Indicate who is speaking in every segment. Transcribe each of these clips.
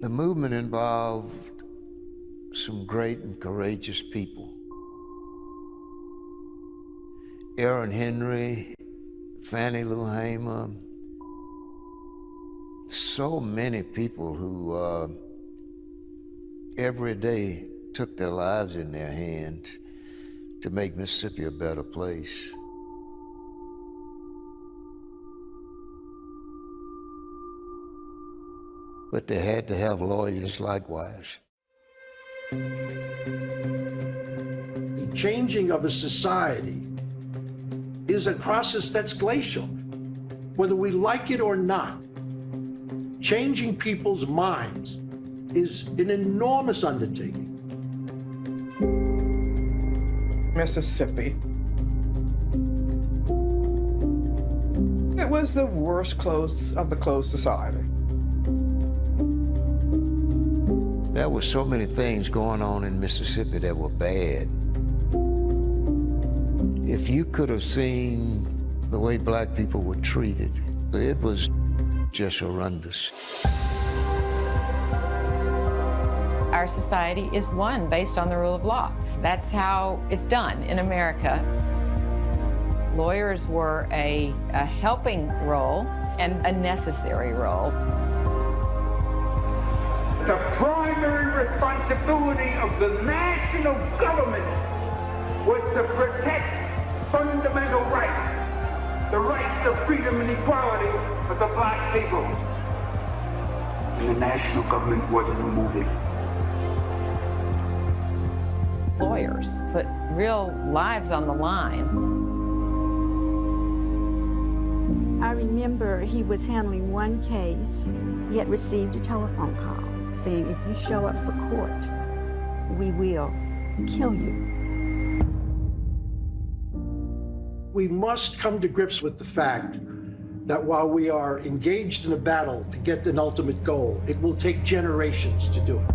Speaker 1: The movement involved some great and courageous people. Aaron Henry, Fannie Lou Hamer, so many people who every day took their lives in their hands to make Mississippi a better place. But they had to have lawyers likewise.
Speaker 2: The changing of a society is a process that's glacial, whether we like it or not. Changing people's minds is an enormous undertaking.
Speaker 3: Mississippi. It was the worst of the closed society.
Speaker 1: There were so many things going on in Mississippi that were bad. If you could have seen the way black people were treated, it was just horrendous.
Speaker 4: Our society is one based on the rule of law. That's how it's done in America. Lawyers were a helping role and a necessary role.
Speaker 5: The primary responsibility of the national government was to protect fundamental rights, the rights of freedom and equality of the black people. And the national government wasn't moving.
Speaker 4: Lawyers put real lives on the line.
Speaker 6: I remember he was handling one case. He had received a telephone call saying, if you show up for court, we will kill you.
Speaker 2: We must come to grips with the fact that while we are engaged in a battle to get an ultimate goal, it will take generations to do it.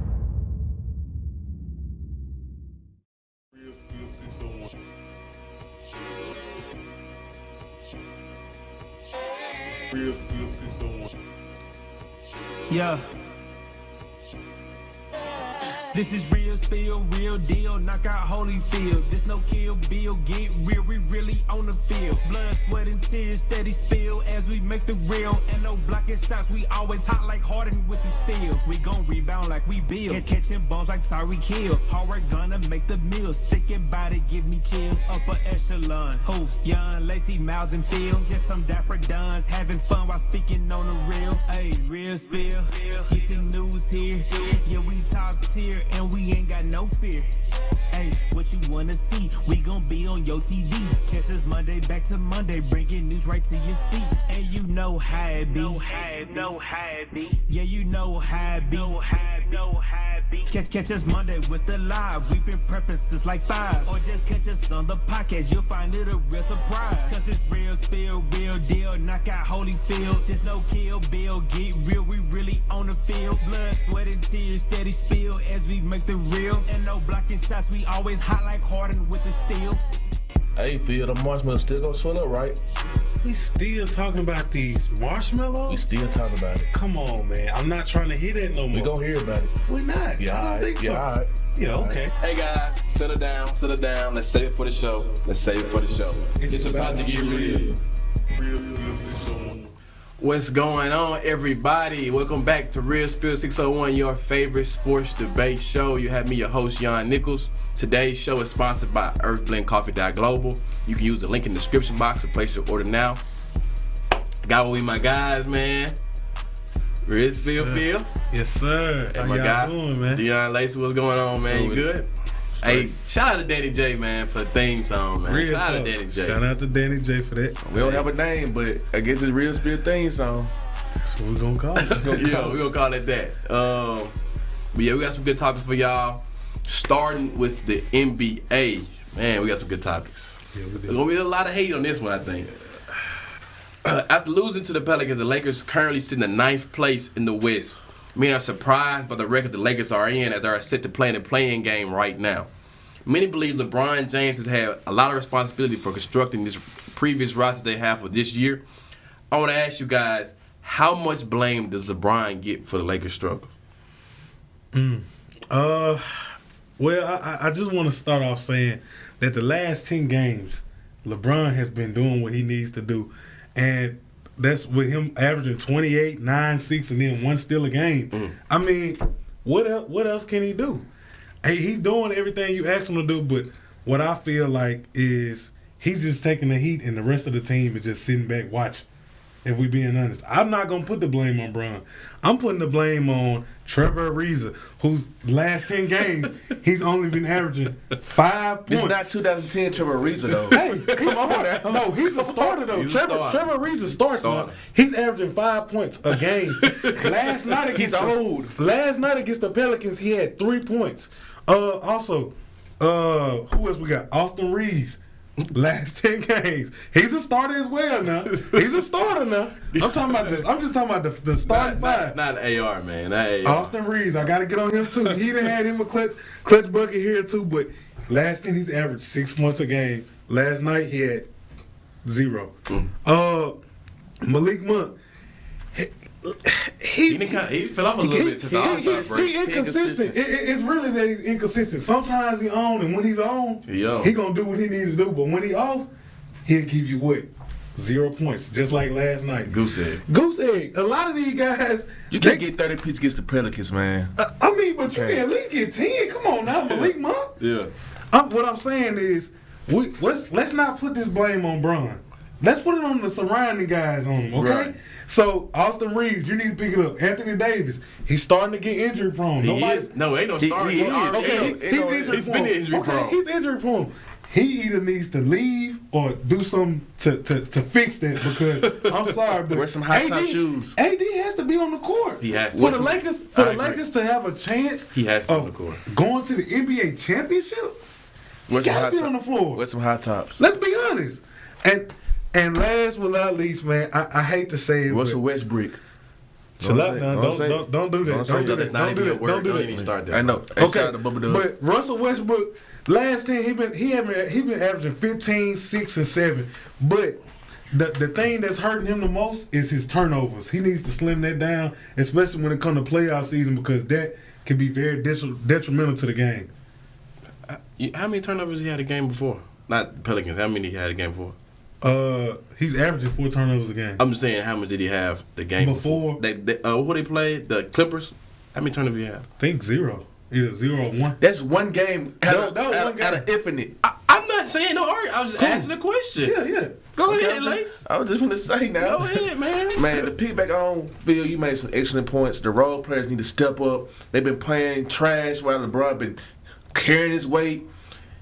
Speaker 7: Yeah. This is real spill, real deal, knock out Holyfield. There's no kill bill, get real, we really on the field. Blood, sweat, and tears, steady spill as we make the real. And no blocking shots, we always hot like Harden with the steel. We gon' rebound like we build, and catching bombs like sorry kill. Hard gonna make the meal, sticking by to give me chills. Upper echelon, who? Yuan, Lacey, Miles, and Phil. Just some dapper dons, having fun while speaking on the real. Ayy, real spill, get your news here. Yeah, we top tier. And we ain't got no fear. Hey, what you wanna see? We gon' be on your TV. Catch us Monday back to Monday, bringing news right to your seat. And you know how it be. Yeah, you know how it be. Catch us Monday with the live. We've been prepping since like 5. Or just catch us on the podcast. You'll find it a real surprise. Cause it's real spill, real deal. Knock out Holyfield. There's no kill bill. Get real, we really on the field. Blood, sweat, and tears, steady spill as we make the real. And no blocking shots, we always hot like Harden with the steel.
Speaker 8: Hey, Phil, the marshmallows still gonna swell up, right?
Speaker 9: We still talking about these marshmallows?
Speaker 8: We still talking about it.
Speaker 9: Come on, man. I'm not trying to hear that no more.
Speaker 8: We gonna hear about it.
Speaker 9: We're not.
Speaker 8: Yeah,
Speaker 9: I don't think so.
Speaker 8: Yeah, all right.
Speaker 9: Yeah, okay.
Speaker 10: Hey guys, settle down. Let's save it for the show. It's about to get real. What's going on, everybody? Welcome back to Real Spill 601, your favorite sports debate show. You have me, your host, Yuan Nichols. Today's show is sponsored by EarthBlendCoffee.global. You can use the link in the description box to place your order now. Got with me my guys, man. Real Spill Phil.
Speaker 9: Yes, sir.
Speaker 10: And
Speaker 9: How
Speaker 10: my
Speaker 9: y'all
Speaker 10: guy,
Speaker 9: doing, man?
Speaker 10: Deon Lacey. What's going on, man? You good? Hey, shout out to Danny J, man, for the theme song, man.
Speaker 9: Real
Speaker 10: shout out
Speaker 9: talk.
Speaker 10: to Danny J.
Speaker 9: Shout out to Danny J for that.
Speaker 8: We don't have a name, but I guess it's Real Spill theme song.
Speaker 9: That's what we're going to call it.
Speaker 10: Yeah, we're going to call it that. But yeah, we got some good topics for y'all. Starting with the NBA. Man, we got some good topics.
Speaker 9: Yeah, we do.
Speaker 10: There's going to be a lot of hate on this one, I think. After losing to the Pelicans, the Lakers currently sit in the 9th place in the West. Many are surprised by the record the Lakers are in as they are set to play in the play-in game right now. Many believe LeBron James has had a lot of responsibility for constructing this previous roster they have for this year. I want to ask you guys, how much blame does LeBron get for the Lakers' struggle?
Speaker 9: Well, I just want to start off saying that the last 10 games, LeBron has been doing what he needs to do. And that's with him averaging 28, 9, 6, and then 1 steal a game. I mean, what else can he do? Hey, he's doing everything you ask him to do, but what I feel like is he's just taking the heat and the rest of the team is just sitting back watching, if we being honest. I'm not going to put the blame on Bron. I'm putting the blame on Trevor Ariza, whose last 10 games, he's only been averaging 5 points.
Speaker 8: It's not 2010 Trevor Ariza, though.
Speaker 9: Hey, come on now. No, he's a starter, though. Trevor Ariza starts now. He's averaging 5 points a game. Last night against Last night against the Pelicans, he had 3 points. Also, who else we got? Austin Reeves. Last 10 games. He's a starter as well now. He's a starter now. I'm talking about this. I'm just talking about the starting five.
Speaker 10: Not AR, man. Not AR.
Speaker 9: Austin Reeves, I gotta get on him too. He done had him a clutch bucket here too, but last 10 he's averaged 6 points a game. Last night he had 0. Malik Monk. He
Speaker 10: fell off a little bit since the All-Star break.
Speaker 9: He's inconsistent. It's really that he's inconsistent. Sometimes he's on, and when he's on, he gonna do what he needs to do. But when he off, he'll give you what? 0 points, just like last night.
Speaker 8: Goose egg.
Speaker 9: A lot of these guys,
Speaker 8: you can't get 30 points against the Pelicans, man.
Speaker 9: I mean, but you can at least get 10. Come on now, Malik Monk.
Speaker 10: Yeah.
Speaker 9: What I'm saying is, let's not put this blame on Bron. Let's put it on the surrounding guys on him, okay? Right. So, Austin Reeves, you need to pick it up. Anthony Davis, he's starting to get injury prone.
Speaker 10: No, ain't no starter. He's been injury prone.
Speaker 9: He's injury prone. He either needs to leave or do something to fix that because I'm sorry, but
Speaker 8: wear some high top shoes.
Speaker 9: AD has to be on the court.
Speaker 10: He has to.
Speaker 9: For the Lakers to have a chance,
Speaker 10: he has to be on the court.
Speaker 9: Going to the NBA championship, he gotta be on the floor.
Speaker 8: With some high tops.
Speaker 9: Let's be honest. And last but not least, man, I hate to say it.
Speaker 8: What's a Westbrook?
Speaker 9: Chill out now. Don't do that. Don't do that. Don't do that.
Speaker 10: Even start that.
Speaker 8: I know.
Speaker 9: Okay. But Russell Westbrook, last thing he been averaging 15, 6, and 7. But the thing that's hurting him the most is his turnovers. He needs to slim that down, especially when it comes to playoff season, because that can be very detrimental to the game.
Speaker 10: How many turnovers he had a game before? Not Pelicans. How many he had a game before?
Speaker 9: He's averaging 4 turnovers a game.
Speaker 10: I'm just saying, how much did he have the game before? Who they played? The Clippers. How many turnovers he have?
Speaker 9: I think 0. Either 0 or 1.
Speaker 8: That's one game out of infinite.
Speaker 10: I'm not saying no. I was just asking a question.
Speaker 9: Yeah.
Speaker 10: Go ahead, Lace.
Speaker 8: I was just going to say now.
Speaker 10: Go ahead, man.
Speaker 8: Man, to pick back on, Phil, you made some excellent points. The role players need to step up. They've been playing trash while LeBron been carrying his weight.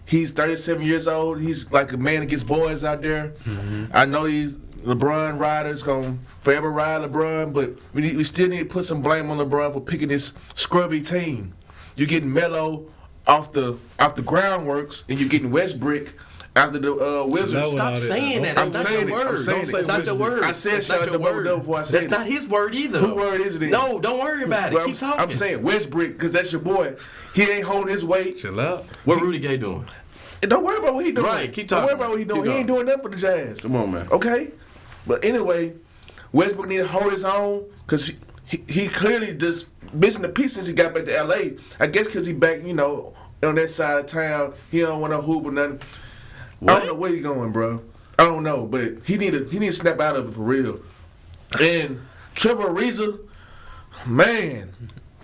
Speaker 8: He's 37 years old. He's like a man against boys out there. Mm-hmm. I know he's LeBron rider's going to forever ride LeBron, but we still need to put some blame on LeBron for picking this scrubby team. You're getting Melo off the groundworks, and you're getting Westbrook after the Wizards.
Speaker 10: Stop saying that.
Speaker 8: I'm saying it.
Speaker 10: That's not your word.
Speaker 8: I said shout out to double before I said
Speaker 10: That's not his word either.
Speaker 8: Whose word is it then?
Speaker 10: No, don't worry about it. Keep talking.
Speaker 8: I'm saying Westbrook because that's your boy. He ain't holding his weight.
Speaker 9: Chill out.
Speaker 10: What Rudy Gay doing?
Speaker 8: Don't worry about what he doing.
Speaker 10: Right, keep talking.
Speaker 8: Don't worry about what he doing. He ain't doing nothing for the Jazz.
Speaker 10: Come on, man.
Speaker 8: Okay? But anyway, Westbrook need to hold his own because he clearly just missing the piece since he got back to L.A. I guess because he back, on that side of town. He don't want to hoop or nothing. What? I don't know where he going, bro. I don't know, but he need to snap out of it for real. And Trevor Ariza, man,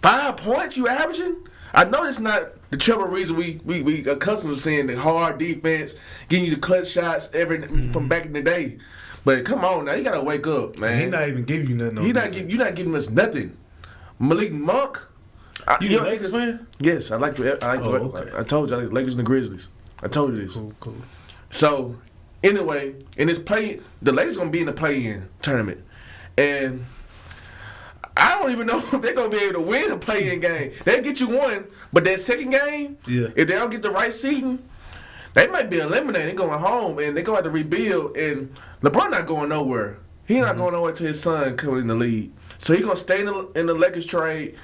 Speaker 8: 5 points you averaging? I know it's not the Trevor Ariza we accustomed to seeing, the hard defense, getting you the clutch shots from back in the day. But come on now, you gotta wake up, man.
Speaker 9: He's not even giving you nothing.
Speaker 8: You're not giving us nothing. Malik Monk.
Speaker 9: You a Lakers fan?
Speaker 8: Yes, I like the. Okay. I told you I like the Lakers and the Grizzlies. I told you this.
Speaker 9: Cool.
Speaker 8: So anyway, in this the Lakers gonna be in the play-in tournament, and I don't even know if they're gonna be able to win a play-in game. They'll get you one, but that second game, if they don't get the right seeding, they might be eliminated. They're going home, and they're gonna have to rebuild. And LeBron not going nowhere. He's not going nowhere till his son comes in the league. So he's gonna stay in the Lakers trade.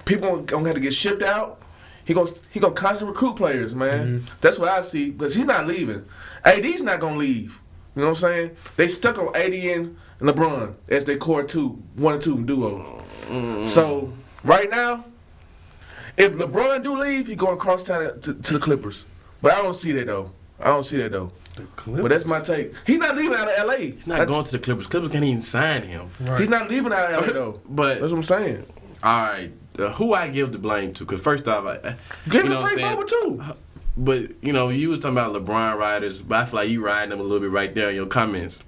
Speaker 8: People gonna have to get shipped out. He gonna constantly recruit players, man. That's what I see. Because he's not leaving. AD's not gonna leave. You know what I'm saying? They stuck on AD and LeBron as their core 1 and 2 duo. So right now, if LeBron do leave, he going across town to the Clippers. But I don't see that though. But that's my take. He's not leaving out of LA.
Speaker 10: He's not going to the Clippers. Clippers can't even sign him.
Speaker 8: Right. He's not leaving out of LA though.
Speaker 10: But
Speaker 8: that's what I'm saying.
Speaker 10: All right, who I give the blame to? Because first off,
Speaker 8: give him Frank Vogel too.
Speaker 10: But you was talking about LeBron riders, but I feel like you riding them a little bit right there in your comments.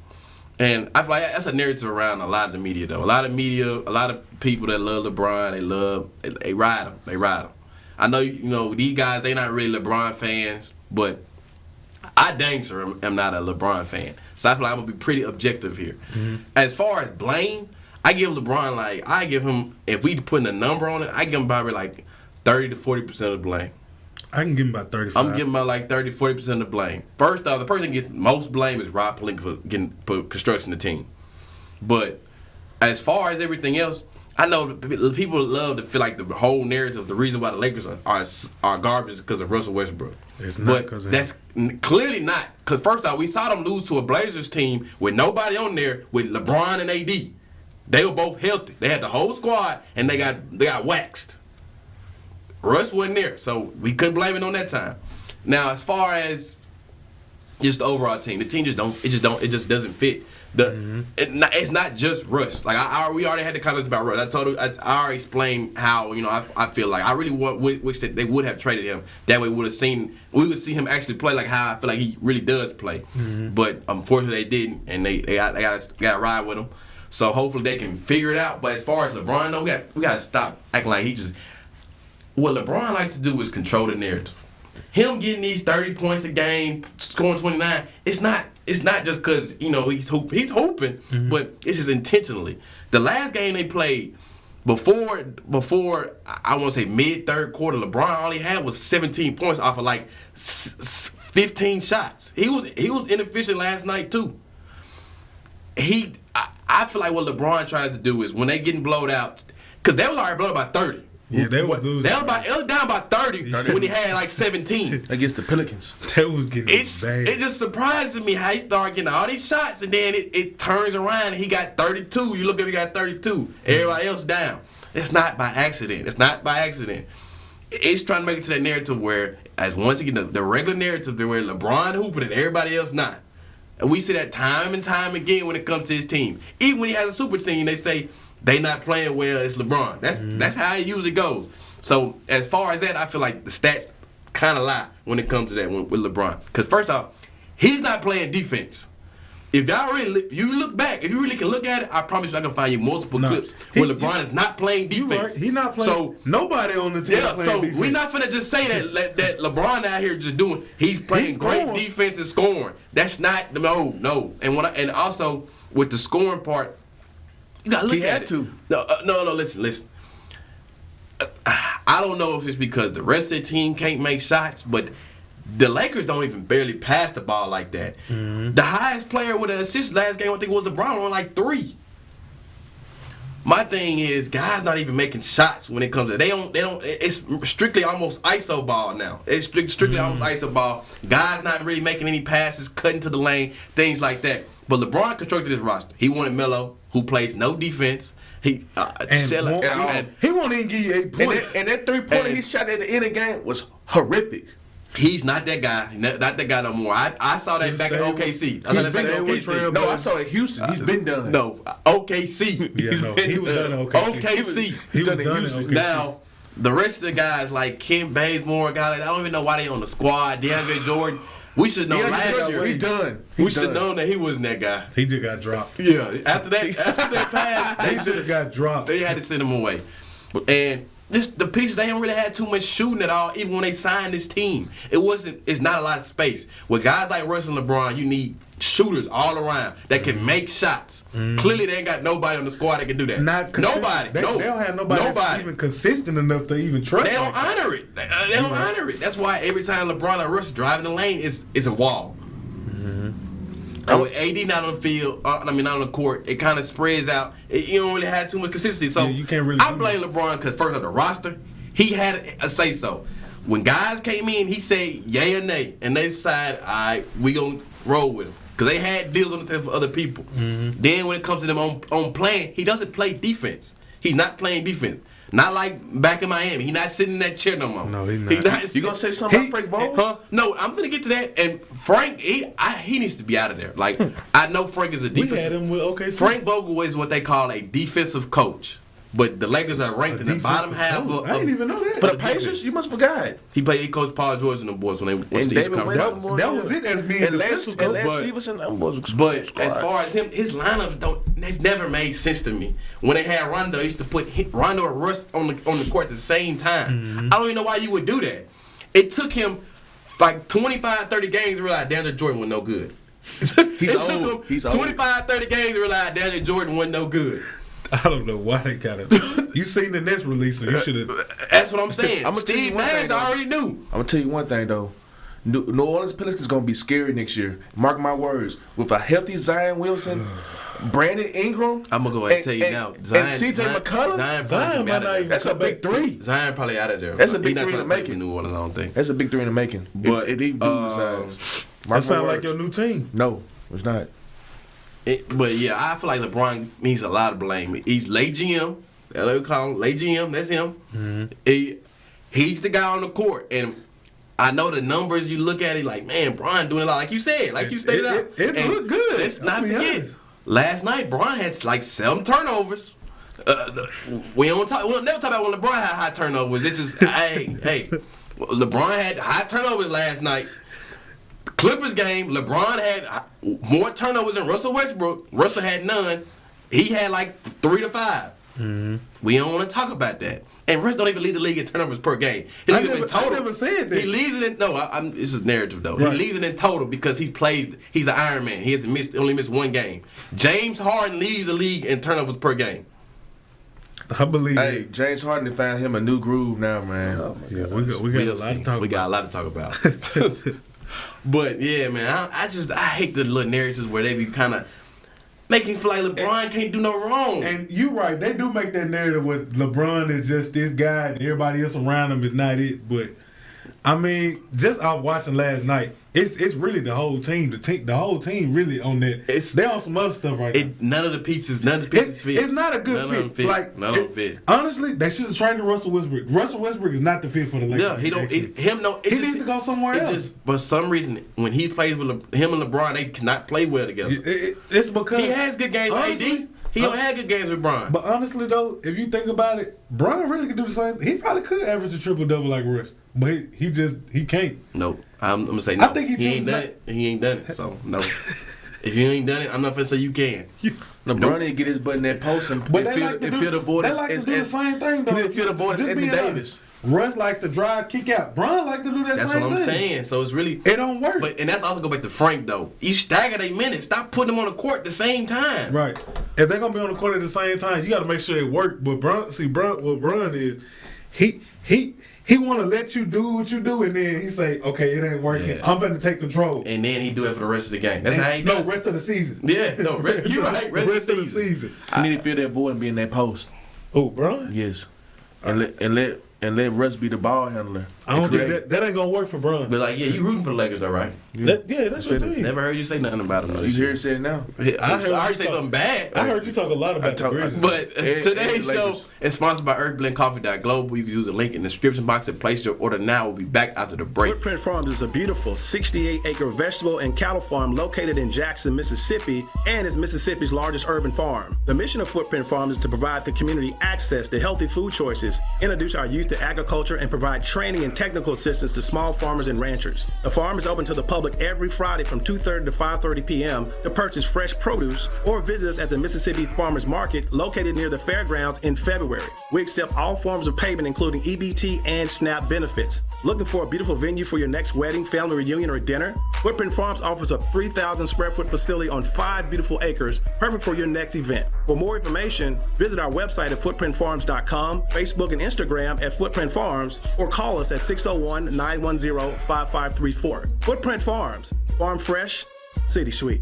Speaker 10: And I feel like that's a narrative around a lot of the media, though. A lot of people that love LeBron, they ride him. They ride him. I know, these guys, they not really LeBron fans, but I dang sure am not a LeBron fan. So I feel like I'm going to be pretty objective here. As far as blame, I give LeBron, if we putting a number on it, I give him probably like 30 to 40% of the blame.
Speaker 9: I can give him about 35.
Speaker 10: I'm giving about like 30, 40% of the blame. First off, the person that gets most blame is Rob Pelinka for constructing the team. But as far as everything else, I know people love to feel like the whole narrative, the reason why the Lakers are garbage is because of Russell Westbrook.
Speaker 9: It's not because of
Speaker 10: that's clearly not. Because first off, we saw them lose to a Blazers team with nobody on there with LeBron and AD. They were both healthy. They had the whole squad, and they got waxed. Russ wasn't there, so we couldn't blame it on that time. Now, as far as just the overall team, the team it just doesn't fit. It's not just Russ. Like we already had the comments about Russ. I already explained how I feel like I really wish that they would have traded him. That way we would see him actually play like how I feel like he really does play. But unfortunately they didn't, and they got to ride with him. So hopefully they can figure it out. But as far as LeBron, though, we got to stop acting like he just. What LeBron likes to do is control the narrative. Him getting these 30 points a game, scoring 29, it's not just because he's hooping, but it's just intentionally. The last game they played before I want to say mid third quarter, LeBron all he had was 17 points off of like 15 shots. He was inefficient last night too. I feel like what LeBron tries to do is when they getting blowed out, because they was already blowed by 30.
Speaker 9: Yeah, they was losing.
Speaker 10: They was down by 30 when he had like 17.
Speaker 8: Against the Pelicans.
Speaker 9: They was getting bad.
Speaker 10: It just surprises me how he started getting all these shots, and then it turns around and he got 32. You look at him, he got 32. Everybody else down. It's not by accident. It's trying to make it to that narrative where, as once again, the regular narrative where LeBron hooping and everybody else not. And we see that time and time again when it comes to his team. Even when he has a super team, they say, they not playing well, it's LeBron. That's how it usually goes. So as far as that, I feel like the stats kind of lie when it comes to that with LeBron. Because first off, he's not playing defense. If you look back, if you really can look at it, I promise you I can find you multiple clips where LeBron is not playing defense.
Speaker 9: He's not playing. So nobody on the team playing defense.
Speaker 10: We're not finna just say that LeBron out here just he's playing great defense and scoring. That's not no. And also with the scoring part. You gotta look at it. No, listen. I don't know if it's because the rest of the team can't make shots, but the Lakers don't even barely pass the ball like that. The highest player with an assist last game, I think, was LeBron on like 3. My thing is, guys not even making shots when it comes to they don't. It's strictly almost ISO ball now. It's strictly almost ISO ball. Guys not really making any passes, cutting to the lane, things like that. But LeBron constructed his roster. He wanted Melo, who plays no defense. He won't
Speaker 9: even give you 8 points.
Speaker 8: And that 3-pointer he shot at the end of the game was horrific.
Speaker 10: He's not that guy. Not that guy no more. I saw that back in OKC. I saw that back in OKC.
Speaker 8: No, I saw it in Houston. He's been done.
Speaker 10: No, OKC.
Speaker 9: Yeah, he was done in OKC.
Speaker 10: OKC.
Speaker 8: He done in Houston.
Speaker 10: Now, the rest of the guys like Kent Bazemore, guy like I don't even know why they on the squad. DeAndre Jordan. We should know last year.
Speaker 8: He's done.
Speaker 10: We should known that he wasn't that guy.
Speaker 9: He just got dropped.
Speaker 10: Yeah. After that pass,
Speaker 9: He just got dropped.
Speaker 10: They had to send him away. And the Pacers, they don't really had too much shooting at all, even when they signed this team. It's not a lot of space. With guys like Russ and LeBron, you need shooters all around that can make shots. Clearly, they ain't got nobody on the squad that can do that. Nobody.
Speaker 9: They don't have nobody that's even consistent enough to even trust.
Speaker 10: They don't honor it. They don't honor it. That's why every time LeBron or Russ driving the lane, it's a wall. And with AD not on the field, not on the court, it kind of spreads out. You don't really have too much consistency. So
Speaker 9: you can't really.
Speaker 10: I blame LeBron because first of the roster, he had a say so. When guys came in, he said yay or nay, and they decided, all right, we gonna roll with him because they had deals on the table for other people. Then when it comes to them on playing, he doesn't play defense. He's not playing defense. Not like back in Miami. He's not sitting in that chair no more.
Speaker 9: No, he's not.
Speaker 8: You gonna say something about Frank Vogel?
Speaker 10: Huh? No, I'm gonna get to that. And Frank, he needs to be out of there. Like I know Frank is a defensive.
Speaker 9: We had him with OKC.
Speaker 10: Frank Vogel is what they call a defensive coach. But the Lakers are ranked in the bottom half of.
Speaker 9: I didn't even know that.
Speaker 8: For the Pacers, you must forgot.
Speaker 10: He coached Paul George and the boys when they went to the East
Speaker 8: David
Speaker 10: Conference.
Speaker 9: That was it as being
Speaker 8: and Lance Stevenson.
Speaker 10: But as far as him, his lineups they've never made sense to me. When they had Rondo, they used to put Rondo or Russ on the court at the same time. I don't even know why you would do that. It took him like 25, 30 games to realize DeAndre Jordan was no good.
Speaker 8: He's old.
Speaker 10: He's 25, 30 games to realize DeAndre Jordan wasn't no good.
Speaker 9: I don't know why they got it. You seen the Nets release, so you should have.
Speaker 10: That's what I'm saying. Steve Nash already knew.
Speaker 8: I'm gonna tell you one thing though. New Orleans Pelicans is gonna be scary next year. Mark my words. With a healthy Zion Wilson, Brandon Ingram,
Speaker 10: I'm gonna go ahead and tell you now.
Speaker 8: Zion, and CJ McCollum.
Speaker 10: Zion might not even.
Speaker 8: That's a big three.
Speaker 10: Zion probably out of there.
Speaker 8: That's a big three in the making.
Speaker 10: New Orleans, I don't think.
Speaker 8: That's a big three in the making.
Speaker 10: But
Speaker 9: that sounds like your new team.
Speaker 8: No, it's not.
Speaker 10: But yeah, I feel like LeBron needs a lot of blame. He's late GM. They call him late GM. That's him. He's the guy on the court, and I know the numbers. You look at it like, man, Bron doing a lot. Like you said, like you stated out.
Speaker 9: It looked good.
Speaker 10: Let's not forget. Last night, Bron had like 7 turnovers. We never talk about when LeBron had high turnovers. It's just hey, LeBron had high turnovers last night. Clippers game, LeBron had more turnovers than Russell Westbrook. Russell had none. He had like 3 to 5. We don't want to talk about that. And Russ don't even lead the league in turnovers per game. He leads it in total.
Speaker 9: I never said that.
Speaker 10: He leads it in this is narrative though.
Speaker 9: Right.
Speaker 10: He leads it in total because he's an Iron Man. He hasn't only missed 1 game. James Harden leads the league in turnovers per game.
Speaker 9: I believe.
Speaker 8: Hey, James Harden found him a new groove now, man.
Speaker 9: Yeah, we got a lot to talk about.
Speaker 10: We got a lot to talk about. But yeah, man, I hate the little narratives where they be kind of making feel like LeBron can't do no wrong.
Speaker 9: And you right, they do make that narrative where LeBron is just this guy and everybody else around him is not it. But I mean, just out watching last night, it's really the whole team. The whole team really on that. They're on some other stuff right now.
Speaker 10: None of the pieces fit.
Speaker 9: It's not a good fit.
Speaker 10: None of them fit.
Speaker 9: Honestly, they should have traded Russell Westbrook. Russell Westbrook is not the fit for the Lakers.
Speaker 10: Yeah, he don't. He
Speaker 9: needs to go somewhere else.
Speaker 10: Just for some reason, when he plays with him and LeBron, they cannot play well together.
Speaker 9: It's because
Speaker 10: he has good games with AD. He don't have good games with Bron.
Speaker 9: But honestly, though, if you think about it, Bron really could do the same. He probably could average a triple-double like Russ. But he can't.
Speaker 10: Nope. I'm going to say no.
Speaker 9: I think
Speaker 10: he ain't done it. He ain't done it. So, no. If you ain't done it, I'm not going to say you can.
Speaker 8: LeBron need to get his butt in that post and
Speaker 9: feel
Speaker 8: the void.
Speaker 9: They like to do the same thing, though.
Speaker 8: He feel the void as Anthony Davis.
Speaker 9: Russ likes to drive, kick out. Bron like to do that same thing.
Speaker 10: That's what I'm saying. So it's really...
Speaker 9: It don't work.
Speaker 10: And that's also go back to Frank, though. You stagger their minutes. Stop putting them on the court at the same time.
Speaker 9: Right. If they're going to be on the court at the same time, you got to make sure it works. But what Bron is, he want to let you do what you do, and then he say, okay, it ain't working. Yeah. I'm going to take control.
Speaker 10: And then he do it for the rest of the game. That's how he does.
Speaker 9: No, rest of the season.
Speaker 10: Yeah, no, you're right. Rest of the season.
Speaker 8: You need to feel that void and be in that post.
Speaker 9: Oh, Bron?
Speaker 8: Yes. And let Russ be the ball handler.
Speaker 9: I don't think that ain't gonna work for Bron.
Speaker 10: But like, yeah, you rooting for the Lakers, all right?
Speaker 9: Yeah, that's your team.
Speaker 10: Never heard you say nothing about them.
Speaker 8: You hear it said now.
Speaker 10: I heard you say something bad.
Speaker 9: I heard you talk a lot about the Grizzlies.
Speaker 10: But today's show is sponsored by EarthBlendCoffee.global. You can use the link in the description box to place your order now. We'll be back after the break.
Speaker 11: Footprint Farms is a beautiful 68-acre vegetable and cattle farm located in Jackson, Mississippi, and is Mississippi's largest urban farm. The mission of Footprint Farms is to provide the community access to healthy food choices, introduce our youth to agriculture, and provide training and technical assistance to small farmers and ranchers. The farm is open to the public every Friday from 2:30 to 5:30 p.m. to purchase fresh produce or visit us at the Mississippi Farmers Market located near the fairgrounds in February. We accept all forms of payment including EBT and SNAP benefits. Looking for a beautiful venue for your next wedding, family reunion, or dinner? Footprint Farms offers a 3,000 square foot facility on 5 beautiful acres, perfect for your next event. For more information, visit our website at footprintfarms.com, Facebook and Instagram at Footprint Farms, or call us at 601-910-5534. Footprint Farms, farm fresh, city sweet.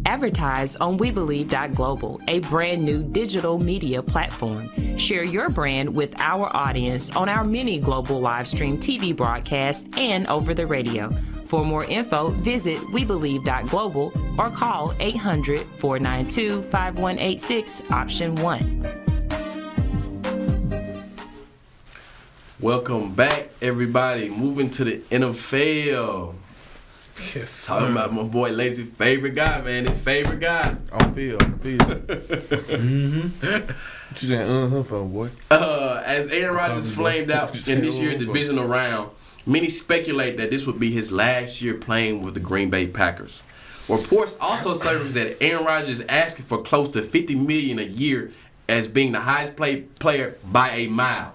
Speaker 12: Advertise on WeBelieve.global, a brand new digital media platform. Share your brand with our audience on our many global live stream TV broadcasts and over the radio. For more info, visit WeBelieve.global or call 800-492-5186, option 1.
Speaker 10: Welcome back, everybody. Moving to the NFL.
Speaker 9: Yes,
Speaker 10: talking about my boy Lazy's favorite guy, man. His favorite guy.
Speaker 8: On field. What you saying, for, boy?
Speaker 10: As Aaron Rodgers flamed out in this year's divisional round, many speculate that this would be his last year playing with the Green Bay Packers. Reports also surfaced that Aaron Rodgers is asking for close to $50 million a year as being the highest paid player by a mile.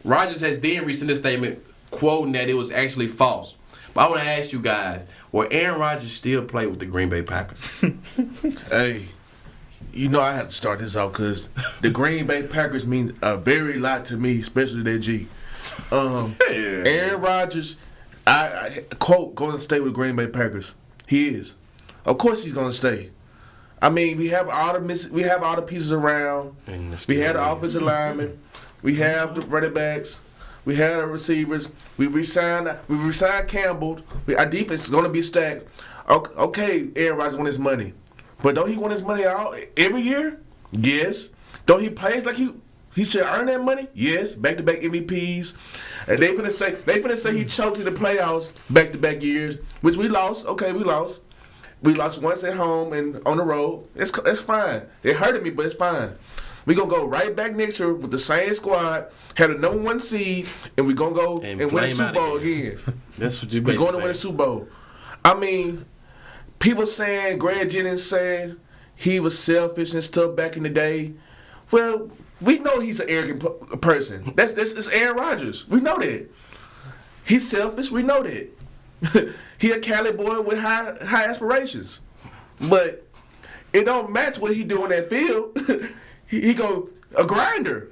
Speaker 10: Rodgers has then rescinded a statement quoting that it was actually false. But I want to ask you guys, will Aaron Rodgers still play with the Green Bay Packers?
Speaker 8: Hey, you know I have to start this out because the Green Bay Packers mean a very lot to me, especially their G. Aaron Rodgers, I quote, going to stay with Green Bay Packers. He is. Of course he's going to stay. I mean, we have all the pieces around. We had the offensive linemen. We have the running backs. We had our receivers. We resigned Campbell. Our defense is going to be stacked. Okay, Aaron Rodgers won his money. But don't he want his money out every year? Yes. Don't he play like he should earn that money? Yes. Back-to-back MVPs. And they finna say he choked in the playoffs back-to-back years, which we lost. Okay, we lost. We lost once at home and on the road. That's fine. It hurted me, but it's fine. We're going to go right back next year with the same squad, have the number 1 seed, and we're going to go and win a Super Bowl again.
Speaker 10: That's what you're
Speaker 8: We're going to win a Super Bowl. I mean, people saying, Greg Jennings saying he was selfish and stuff back in the day. Well, we know he's an arrogant person. That's Aaron Rodgers. We know that. He's selfish. We know that. He a Cali boy with high aspirations. But it don't match what he do on that field. He go a grinder.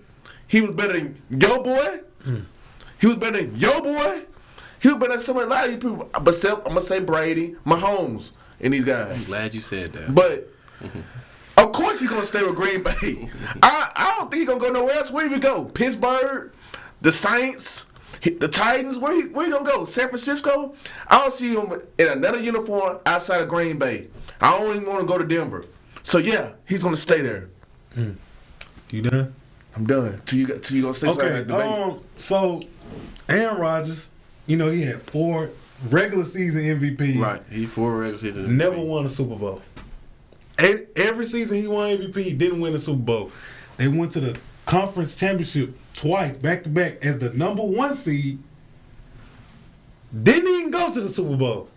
Speaker 8: He was better than yo boy. He was better than yo boy. He was better than a lot of these people. But I'm gonna say Brady, Mahomes, and these guys.
Speaker 10: I'm glad you said that.
Speaker 8: But of course he's gonna stay with Green Bay. I don't think he's gonna go nowhere else. Where he go? Pittsburgh, the Saints, the Titans. Where he gonna go? San Francisco? I don't see him in another uniform outside of Green Bay. I don't even want to go to Denver. So yeah, he's gonna stay there.
Speaker 9: You done?
Speaker 8: I'm done. Till you gonna say something.
Speaker 9: Okay. So Aaron Rodgers, he had 4 regular season MVPs.
Speaker 10: Right. He 4 regular season MVPs.
Speaker 9: Never won a Super Bowl. Every season he won MVP, he didn't win a Super Bowl. They went to the conference championship twice, back to back, as the number 1 seed. Didn't even go to the Super Bowl.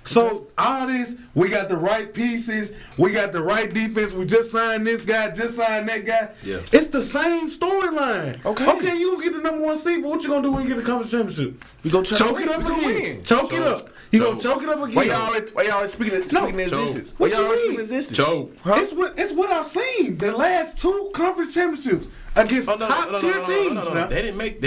Speaker 9: So all this, we got the right pieces, we got the right defense. We just signed this guy, just signed that guy.
Speaker 10: Yeah.
Speaker 9: It's the same storyline. Okay, you gonna get the number 1 seed, but what you gonna do when you get the conference championship?
Speaker 8: You gonna
Speaker 9: choke it up again. Choke it up. You gonna choke it up again.
Speaker 8: Why y'all speaking existence?
Speaker 9: What you mean?
Speaker 8: Speaking existence?
Speaker 10: Choke.
Speaker 9: Huh? It's what I've seen. The last 2 conference championships against top tier teams.
Speaker 10: They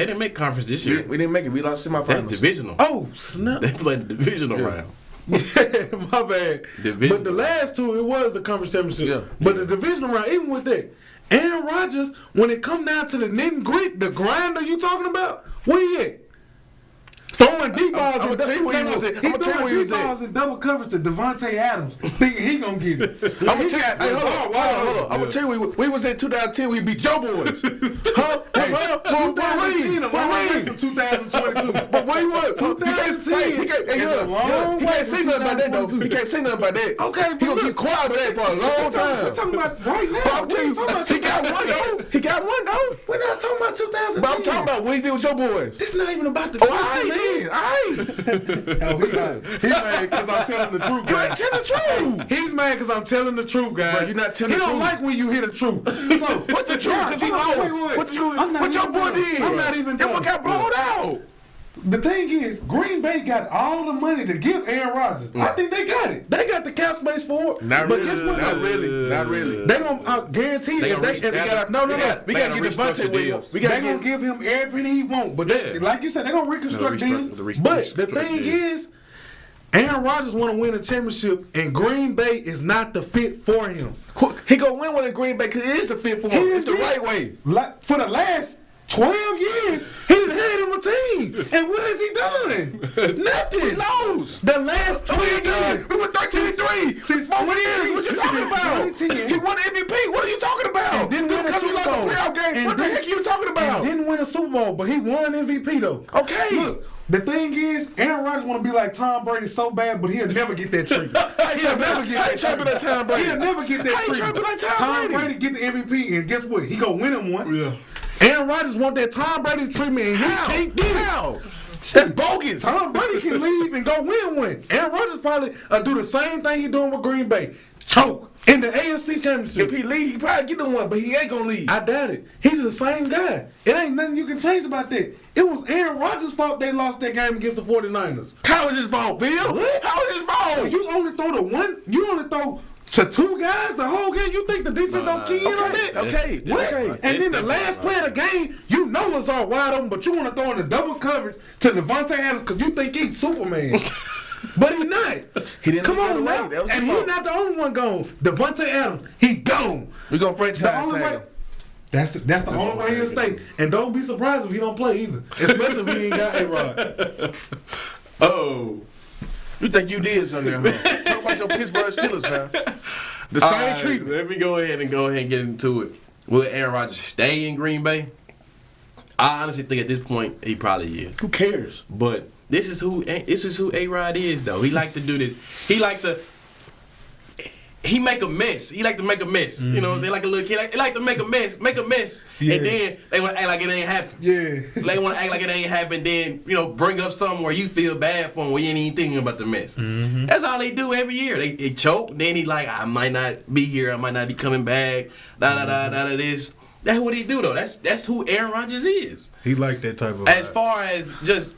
Speaker 10: didn't make conference this year.
Speaker 8: We didn't make it. We lost semifinals.
Speaker 10: That's divisional.
Speaker 9: Oh, snap.
Speaker 10: They played the divisional round.
Speaker 9: My bad. But the last two, it was the conference championship. Yeah. But the divisional round, even with that, Aaron Rodgers, when it come down to the nitty and grit, the grinder you talking about, where he at? Throwing deep balls. I'm gonna tell you where he was at. I'm gonna tell you where he was at. Balls in double coverage to Devontae Adams, thinking he gonna get it. I'm gonna tell you. Hold on. I'm gonna tell you where he was in 2010. We beat Joe Boys. From 2022. But where he was? 2010. He can't say nothing about that though. He can't say nothing about that. Okay, he gonna keep quiet about that for a long time. We're talking about right now. But I'm telling you, he got one though. He got one though. We're not talking about 2010. But I'm talking about what he did with Joe Boys. This not even about the. He's mad because I'm telling the truth, guys. You ain't telling the truth. He's mad because I'm telling the truth, guys. But you're not telling the truth. He don't like when you hear the truth. So, what's the truth? Because he lost. What's the truth? What your boy did? I'm not even done. And what got blown out? The thing is, Green Bay got all the money to give Aaron Rodgers. I think they got it. They got the cap space for it. Not really. They gonna guarantee it. We gotta get Devontae Williams. They gonna give him everything he want. But like you said, they gonna reconstruct deals. But the thing is, Aaron Rodgers want to win a championship, and Green Bay is not the fit for him. He gonna win one in Green Bay because it is the fit for him. It's the right way. For the last 12 years, he done had him a team. And what has he done? Nothing. He lost. The last 12 years. We went 13-3. Since 4 years. What you talking about? He won MVP. What are you talking about? And didn't win a Super Bowl. What the heck are you talking about? And didn't win a Super Bowl, but he won MVP though. Okay. Look, the thing is, Aaron Rodgers want to be like Tom Brady so bad, but he'll never get that treatment. He'll never get that treatment. Tom Brady. He'll never get that treatment. Tom Brady get the MVP, and guess what? He gonna win him one. Yeah. Aaron Rodgers want that Tom Brady treatment, and he can't get it. That's bogus. Tom Brady can leave and go win one. Aaron Rodgers probably do the same thing he's doing with Green Bay. Choke in the AFC Championship. If he leave, he probably get the one, but he ain't gonna leave. I doubt it. He's the same guy. It ain't nothing you can change about that. It was Aaron Rodgers' fault they lost that game against the 49ers. How is his fault, Bill? What? How is his fault? You only throw to one. You only throw to two guys the whole game. You think the defense don't key in on that? Okay. And then the last play of the game, you know Lazard wide open, but you want to throw in the double coverage to Devontae Adams because you think he's Superman. But he not. He didn't. Come on now. And he's not the only one gone. Devontae Adams, he gone. We gonna franchise tag him. That's the only way he'll stay. And don't be surprised if he don't play either, especially if he ain't got A-Rod. Oh. You think you did something there, huh? Talk about your Pittsburgh Steelers, man. The same treatment.
Speaker 10: Let me go ahead and get into it. Will Aaron Rodgers stay in Green Bay? I honestly think at this point he probably is.
Speaker 8: Who cares?
Speaker 10: But this is who A-Rod is, though. He like to do this. He make a mess. He like to make a mess. Mm-hmm. You know what I'm saying? Like a little kid. He like to make a mess. Yeah. And then they want to act like it ain't happened. Yeah. They want to act like it ain't happened, then, bring up something where you feel bad for him where you ain't even thinking about the mess. Mm-hmm. That's all they do every year. They choke, then he like, I might not be here. I might not be coming back. This. That's what he do, though. That's who Aaron Rodgers is.
Speaker 9: He like that type of
Speaker 10: As far as just,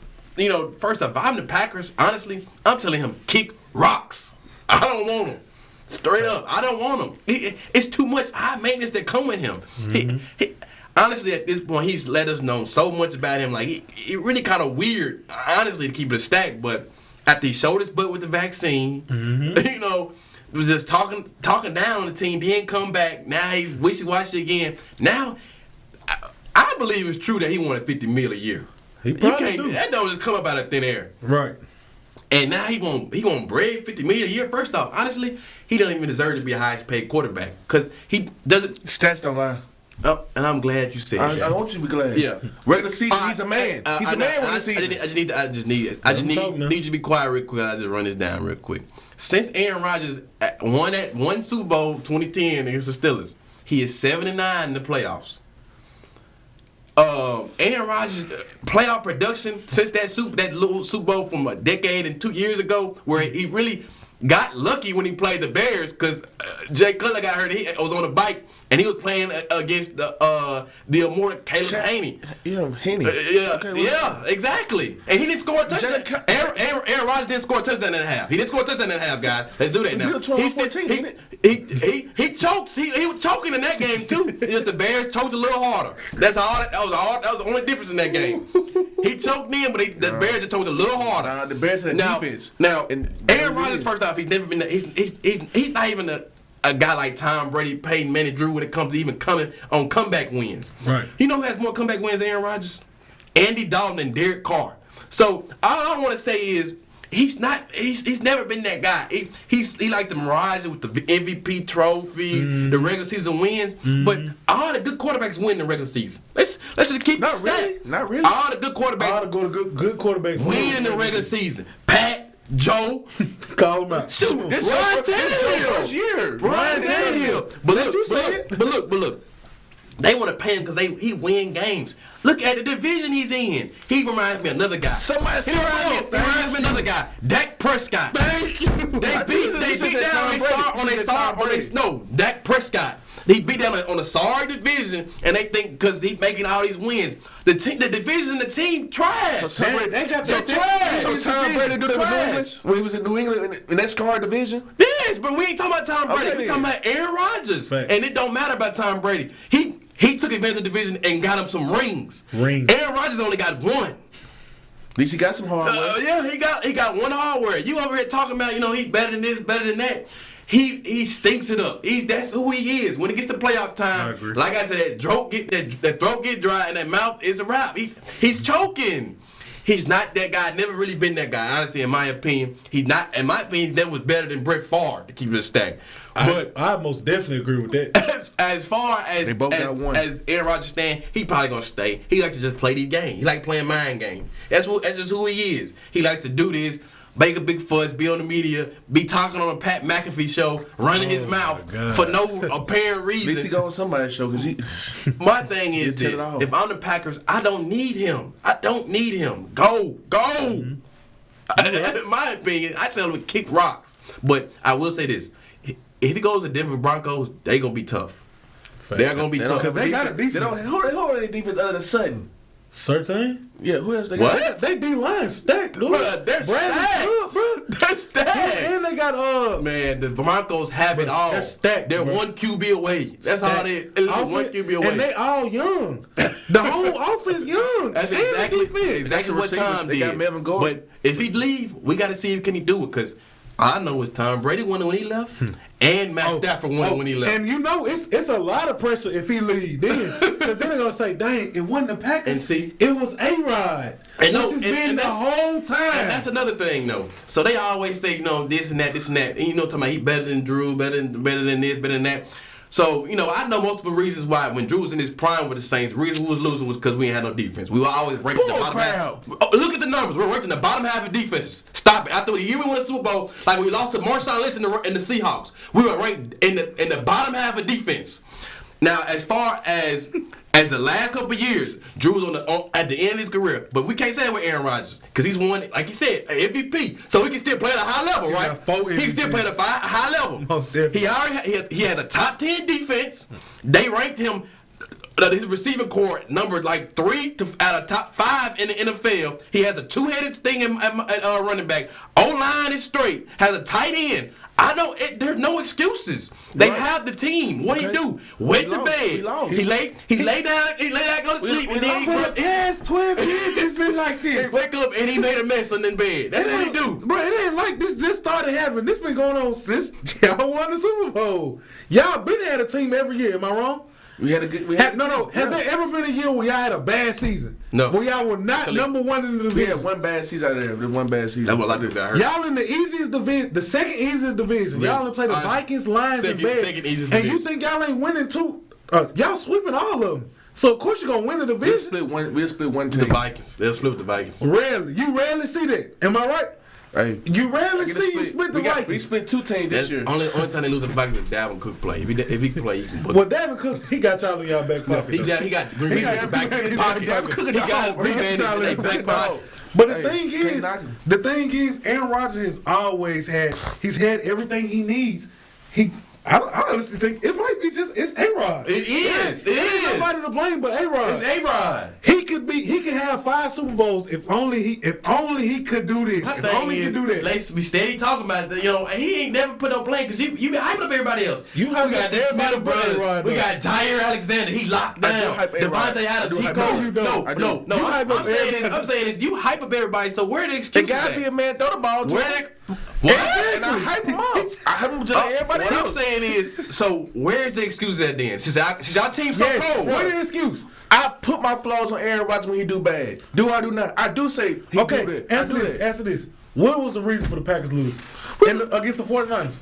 Speaker 10: first off, if I'm the Packers, honestly, I'm telling him, kick rocks. I don't want him. Straight up, I don't want him. It's too much high maintenance that come with him. Mm-hmm. He, honestly, at this point, he's let us know so much about him. Like, it really kind of weird, honestly, to keep it a stack. But after he showed his butt with the vaccine, was just talking down on the team. Didn't come back. Now he's wishy-washy again. Now, I believe it's true that he wanted $50 million a year.
Speaker 9: He probably do.
Speaker 10: That don't just come up out of thin air.
Speaker 9: Right.
Speaker 10: And now he gonna break $50 million a year. First off, honestly, he doesn't even deserve to be a highest paid quarterback because he doesn't.
Speaker 8: Stats don't lie.
Speaker 10: Oh, and I'm glad you said that.
Speaker 8: I want you to be glad.
Speaker 10: Yeah.
Speaker 8: Regular season, he's a man. He's a man with the season.
Speaker 10: I just need you to be quiet real quick. I'll just run this down real quick. Since Aaron Rodgers won Super Bowl 2010 against the Steelers, he is 7-9 in the playoffs. Aaron Rodgers' playoff production since that little Super Bowl from a decade and 2 years ago, where he really got lucky when he played the Bears because Jay Cutler got hurt. He was on a bike and he was playing against the immortal Caleb Haney. Exactly. And he didn't score a touchdown. Aaron Rodgers didn't score a touchdown and a half. He didn't score a touchdown and a half, guys. Let's do that now.
Speaker 8: He 12-14, didn't it?
Speaker 10: He choked. He was choking in that game too. It's just the Bears choked a little harder. That's all. That was the only difference in that game. He choked then, but the Bears just choked a little harder.
Speaker 8: The Bears had defense.
Speaker 10: Now, Aaron Rodgers, first off, he's never been. He's not even a guy like Tom Brady, Peyton Manning, Drew when it comes to even coming on comeback wins.
Speaker 9: Right.
Speaker 10: You know who has more comeback wins than Aaron Rodgers? Andy Dalton and Derek Carr. So all I want to say is he's never been that guy. He like to mirage with the MVP trophies, the regular season wins. But all the good quarterbacks win the regular season. Let's just keep it stacked.
Speaker 8: Not really.
Speaker 10: All the good quarterbacks.
Speaker 9: All the good quarterbacks
Speaker 10: win in the regular season. Pat, Joe,
Speaker 9: call him out.
Speaker 10: Shoot, it's Ryan Tannehill.
Speaker 8: First year.
Speaker 10: Ryan Tannehill. But look. They want to pay him because he win games. Look at the division he's in. He reminds me of another guy. He reminds me of another guy. Dak Prescott.
Speaker 8: Thank you.
Speaker 10: They beat down Dak Prescott. He beat down on a sorry division, and they think because he's making all these wins, the division, the team trash.
Speaker 8: So Tom Brady do that with New England when he was in New England in that scar division.
Speaker 10: Yes, but we ain't talking about Tom Brady. We talking about Aaron Rodgers, and it don't matter about Tom Brady. He took advantage of the division and got him some rings. Aaron Rodgers only got one.
Speaker 8: At least he got some hardware.
Speaker 10: Yeah, he got one hardware. You over here talking about he's better than this, better than that. He stinks it up. That's who he is. When it gets to playoff time, like I said, that throat get dry and that mouth is a wrap. He's choking. He's not that guy. Never really been that guy. Honestly, in my opinion, he's not. In my opinion, that was better than Brett Favre to keep it a stack. But
Speaker 9: I most definitely agree with that.
Speaker 10: As far as
Speaker 8: they both got one.
Speaker 10: As Aaron Rodgers stand, he probably gonna stay. He likes to just play these games. He like playing mind games. That's just who he is. He likes to do this. Make a big fuss, be on the media, be talking on a Pat McAfee show, running his mouth for no apparent reason.
Speaker 8: At least he go on somebody's show because he.
Speaker 10: My thing is this: if I'm the Packers, I don't need him. Go. In my opinion, I tell him to kick rocks. But I will say this: if he goes to Denver Broncos, they gonna be tough. They're gonna be tough.
Speaker 9: They got a defense.
Speaker 8: They don't. Who are their defense other than Sutton?
Speaker 9: Certain?
Speaker 8: Yeah, who else they got?
Speaker 10: What?
Speaker 9: They D-line stacked, dude.
Speaker 10: They're stacked. They're stacked.
Speaker 9: And they got
Speaker 10: man, the Broncos have it all.
Speaker 9: They're stacked.
Speaker 10: They're one QB away. That's all they. One QB away.
Speaker 9: And they all young. The whole offense young.
Speaker 10: That's exactly what Tom
Speaker 8: they
Speaker 10: did.
Speaker 8: Got Melvin Gordon.
Speaker 10: But if he leave, we got to see if can he do it because I know it's Tom Brady won it when he left, and Matt Stafford won it when he left.
Speaker 9: And it's a lot of pressure if he leave then, because then they're gonna say, "Dang, it wasn't the Packers.
Speaker 10: And see,
Speaker 9: it was A-Rod." And been the whole time.
Speaker 10: And that's another thing, though. So they always say, this and that, and talking about he better than Drew, better than this, better than that. So, I know multiple reasons why when Drew was in his prime with the Saints, the reason we was losing was because we ain't had no defense. We were always ranked in the bottom half. Look at the numbers. We're ranked in the bottom half of defenses. Stop it. After the year we won the Super Bowl, like we lost to Marshawn Lynch in the Seahawks, we were ranked in the bottom half of defense. Now, as far as the last couple of years, Drew was at the end of his career, but we can't say that with Aaron Rodgers because he's won, like you said, an MVP, so he can still play at a high level, right? He can still play at a high level. He had a top 10 defense. They ranked him. His receiving core numbered like 3 out of top 5 in the NFL. He has a two-headed thing at running back. O-line is straight. Has a tight end. I know there's no excuses. They have the team. What he do? Wet the bed. He lay down. Go to sleep. And then he
Speaker 9: for the past 12 years, it's been like this.
Speaker 10: He wake up and he made a mess in bed. That's what he do.
Speaker 9: Bro, it ain't like this just started happening. This been going on since y'all won the Super Bowl. Y'all been had a team every year. Am I wrong?
Speaker 8: We had a good.
Speaker 9: Has there ever been a year where y'all had a bad season?
Speaker 10: No.
Speaker 9: Where y'all were not number one in the division?
Speaker 8: We had one bad season out of there. One bad season.
Speaker 10: That's what a lot of people got hurt.
Speaker 9: Y'all in the easiest division, the second easiest division. Y'all only play the Vikings, Lions, and Bears.
Speaker 10: Second easiest
Speaker 9: and
Speaker 10: division.
Speaker 9: You think y'all ain't winning two? Y'all sweeping all of them. So of course you're gonna win the division.
Speaker 8: We'll split one team.
Speaker 10: The Vikings. They'll split with the Vikings.
Speaker 9: Rarely. You rarely see that. Am I right?
Speaker 8: Hey,
Speaker 9: you rarely see you split the Vikings.
Speaker 8: We split 2 teams this year.
Speaker 10: Only time they lose to the Vikings is Dalvin Cook play. If he can play, he can put.
Speaker 9: Well, Dalvin Cook, he got y'all in y'all back pocket.
Speaker 10: He got Green Bay in his back pocket. He got Green Bay in his back pocket.
Speaker 9: But the thing is, Aaron Rodgers has always had. He's had everything he needs. I honestly think it might be it's A-Rod.
Speaker 10: It is.
Speaker 9: There ain't nobody to blame but A-Rod.
Speaker 10: It's A-Rod.
Speaker 9: could have 5 Super Bowls if only he could do this.
Speaker 10: My
Speaker 9: if
Speaker 10: thing
Speaker 9: only he
Speaker 10: is,
Speaker 9: could do that.
Speaker 10: let's be steady talking about it. And he ain't never put on blame because you been hyping up everybody else.
Speaker 9: You
Speaker 10: we
Speaker 9: hyping
Speaker 10: got
Speaker 9: up
Speaker 10: the
Speaker 9: everybody
Speaker 10: Smith brothers.
Speaker 9: but
Speaker 10: We got Jair Alexander. He locked down. Devontae Adams. He cold. No. I'm saying this. You hype up everybody. So where the excuses?
Speaker 8: It gotta be a man throw the ball to him.
Speaker 10: What?
Speaker 8: And I hype him up. I hype him just like everybody
Speaker 10: what
Speaker 8: else.
Speaker 10: I'm saying is, so where's the excuses at then? Since y'all team so cold.
Speaker 9: What is the excuse?
Speaker 8: I put my flaws on Aaron Rodgers when he do bad. Do I do not? I do say he do that.
Speaker 9: Answer this. What was the reason for the Packers losing against the 49ers?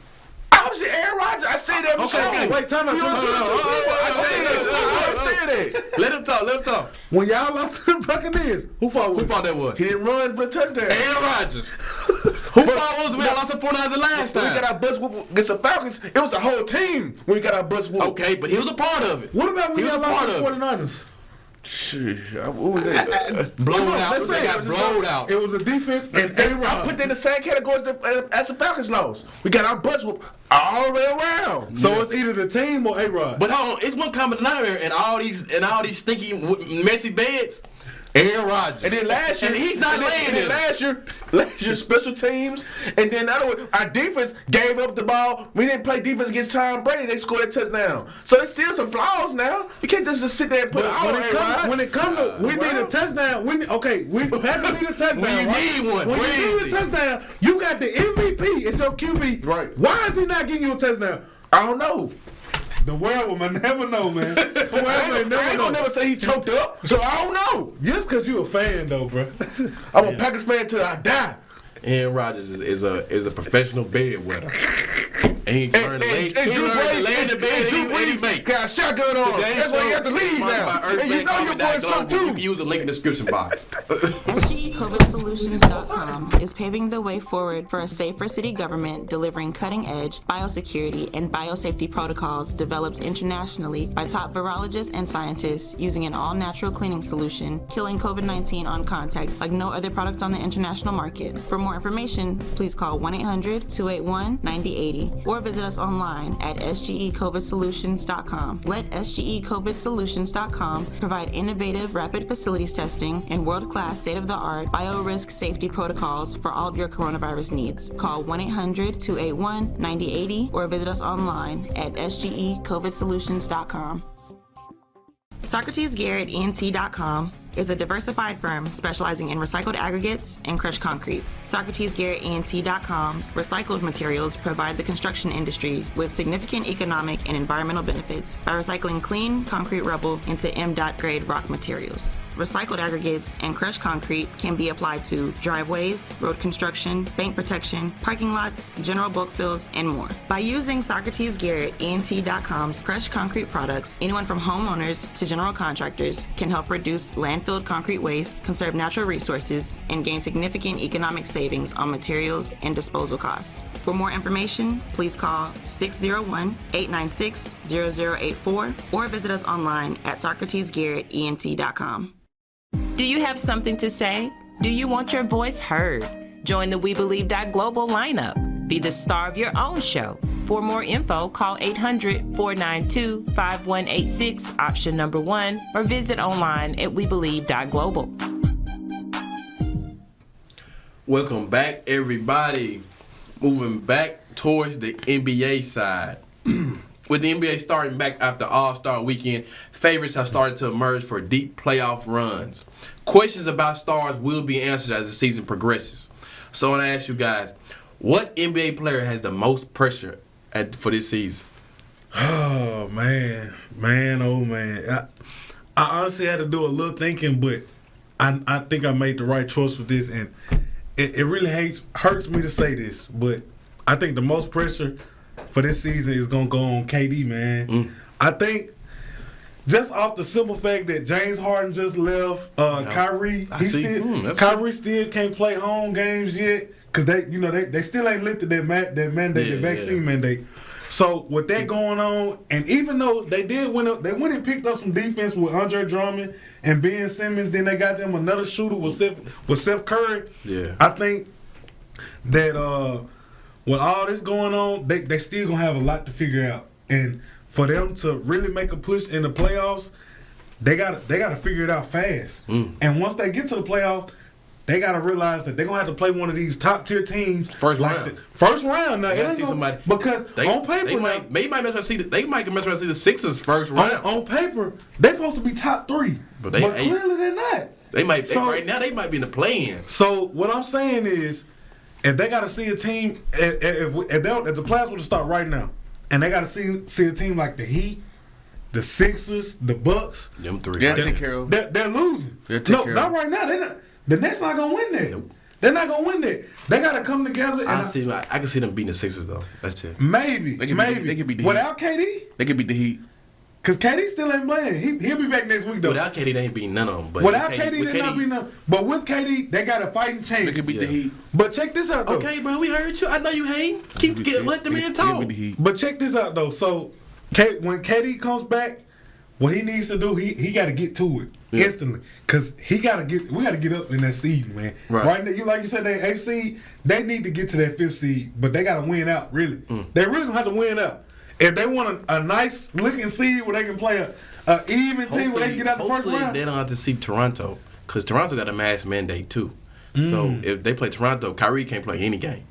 Speaker 8: Obviously, Aaron Rodgers. I say that.
Speaker 9: Okay. Wait, time out.
Speaker 8: I say that.
Speaker 10: Let him talk.
Speaker 9: When y'all lost to the Buccaneers, who fought
Speaker 10: that was?
Speaker 8: He didn't run for a touchdown.
Speaker 10: Aaron Rodgers. Who fought was when y'all lost to the 49ers the last time?
Speaker 8: When we got our bus whoop against the Falcons, it was a whole team when we got our bus whoop.
Speaker 10: Okay, but he was a part of it.
Speaker 9: What about when y'all lost to the 49ers?
Speaker 8: Shit, what was that?
Speaker 10: Blown out. They got blown out.
Speaker 9: It was a defense and A-Rod.
Speaker 8: I put that in the same category as the Falcons lost. We got our butts whooped all the way around.
Speaker 9: So it's either the team or A-Rod.
Speaker 10: But hold on, it's one common denominator in all these stinky, messy beds. Aaron Rodgers.
Speaker 8: And then last year,
Speaker 10: and he's not laying there.
Speaker 8: Last year, special teams, and then our defense gave up the ball. We didn't play defense against Tom Brady. They scored a touchdown. So there's still some flaws now. You can't just sit there and put it all on Aaron.
Speaker 9: When it comes to, we need a touchdown. We need a touchdown.
Speaker 10: When you need one.
Speaker 9: When you need a touchdown, you got the MVP. It's your QB.
Speaker 8: Right.
Speaker 9: Why is he not getting you a touchdown?
Speaker 8: I don't know.
Speaker 9: The world will never know, man.
Speaker 8: I ain't gonna never say he choked up, so I don't know.
Speaker 9: Just because you a fan, though, bro.
Speaker 8: I'm a Packers fan till I die.
Speaker 10: Aaron Rodgers is a professional bedwetter. And he learned to lay in the bed and he make.
Speaker 8: Got a shotgun on. That's why you have to leave now. And you know your boy's so too.
Speaker 10: You can use the link in the description box.
Speaker 13: SGECOVIDsolutions.com is paving the way forward for a safer city government delivering cutting-edge biosecurity and biosafety protocols developed internationally by top virologists and scientists using an all-natural cleaning solution, killing COVID-19 on contact like no other product on the international market. For more information, please call 1-800-281-9080 or visit us online at SGECOVIDsolutions.com. Let SGECOVIDsolutions.com provide innovative rapid facilities testing and world-class state-of-the-art biorisk safety protocols for all of your coronavirus needs. Call 1-800-281-9080 or visit us online at SGECOVIDsolutions.com. SocratesGarrettENT.com is a diversified firm specializing in recycled aggregates and crushed concrete. SocratesGarrettENT.com's recycled materials provide the construction industry with significant economic and environmental benefits by recycling clean concrete rubble into M.Dot grade rock materials. Recycled aggregates and crushed concrete can be applied to driveways, road construction, bank protection, parking lots, general bulk fills, and more. By using SocratesGarrettENT.com's crushed concrete products, anyone from homeowners to general contractors can help reduce landfilled concrete waste, conserve natural resources, and gain significant economic savings on materials and disposal costs. For more information, please call 601-896-0084 or visit us online at SocratesGarrettENT.com.
Speaker 12: Do you have something to say? Do you want your voice heard? Join the We Believe Global lineup. Be the star of your own show. For more info, call 800-492-5186, option number 1, or visit online at WeBelieve.global.
Speaker 10: Welcome back, everybody. Moving back towards the NBA side. With the NBA starting back after All-Star Weekend, favorites have started to emerge for deep playoff runs. Questions about stars will be answered as the season progresses. So I want to ask you guys, what NBA player has the most pressure for this season?
Speaker 9: Oh, man. Oh, man. I honestly had to do a little thinking, but I think I made the right choice with this, and it really hurts me to say this, but I think the most pressure for this season is going to go on KD, man. I think just off the simple fact that James Harden just left, Kyrie, Kyrie still can't play home games yet because they still ain't lifted that mandate, the vaccine mandate. So with that going on, and even though they went and picked up some defense with Andre Drummond and Ben Simmons, then they got them another shooter with Seth Curry. Yeah, I think that with all this going on, they still gonna have a lot to figure out, and for them to really make a push in the playoffs, they gotta figure it out fast. And once they get to the playoffs, they gotta realize that they're gonna have to play one of these top tier teams
Speaker 10: first round.
Speaker 9: First round. Now,
Speaker 10: They gotta see somebody
Speaker 9: because on paper
Speaker 10: they might mess around and see the Sixers first round.
Speaker 9: On paper, they're supposed to be top 3, but clearly they're not.
Speaker 10: Right now they might be in the play-in.
Speaker 9: So what I'm saying is, if they gotta see a team, if the playoffs were to start right now, and they gotta see a team like the Heat, the Sixers, the Bucks,
Speaker 10: them 3,
Speaker 8: they'll take care of them.
Speaker 9: They're losing. Not right now. They're not. The Nets not gonna win that.
Speaker 10: Nope.
Speaker 9: They're not gonna win that. They gotta come together.
Speaker 10: I can see them beating the Sixers though. That's it.
Speaker 9: Maybe.
Speaker 8: They can beat the Heat.
Speaker 9: Without KD,
Speaker 8: they can beat the Heat.
Speaker 9: Cause KD still ain't playing. He'll be back next week though.
Speaker 10: Without KD, they ain't beating none of them. But
Speaker 9: without KD, they not beating them. But with KD, they got a fighting chance.
Speaker 8: They can beat the Heat.
Speaker 9: But check this out though.
Speaker 10: Okay, bro, we heard you. I know you hate. Let the man talk.
Speaker 9: But check this out though. So when KD comes back, what he needs to do, he got to get to it instantly, cause we got to get up in that seed, man. Right now, like you said, they 8th seed, they need to get to that 5th seed, but they got to win out. Really, they really gonna have to win out if they want a nice looking seed where they can play a even team where they can get out the first round.
Speaker 10: They don't have to see Toronto, cause Toronto got a mass mandate too. So if they play Toronto, Kyrie can't play any games.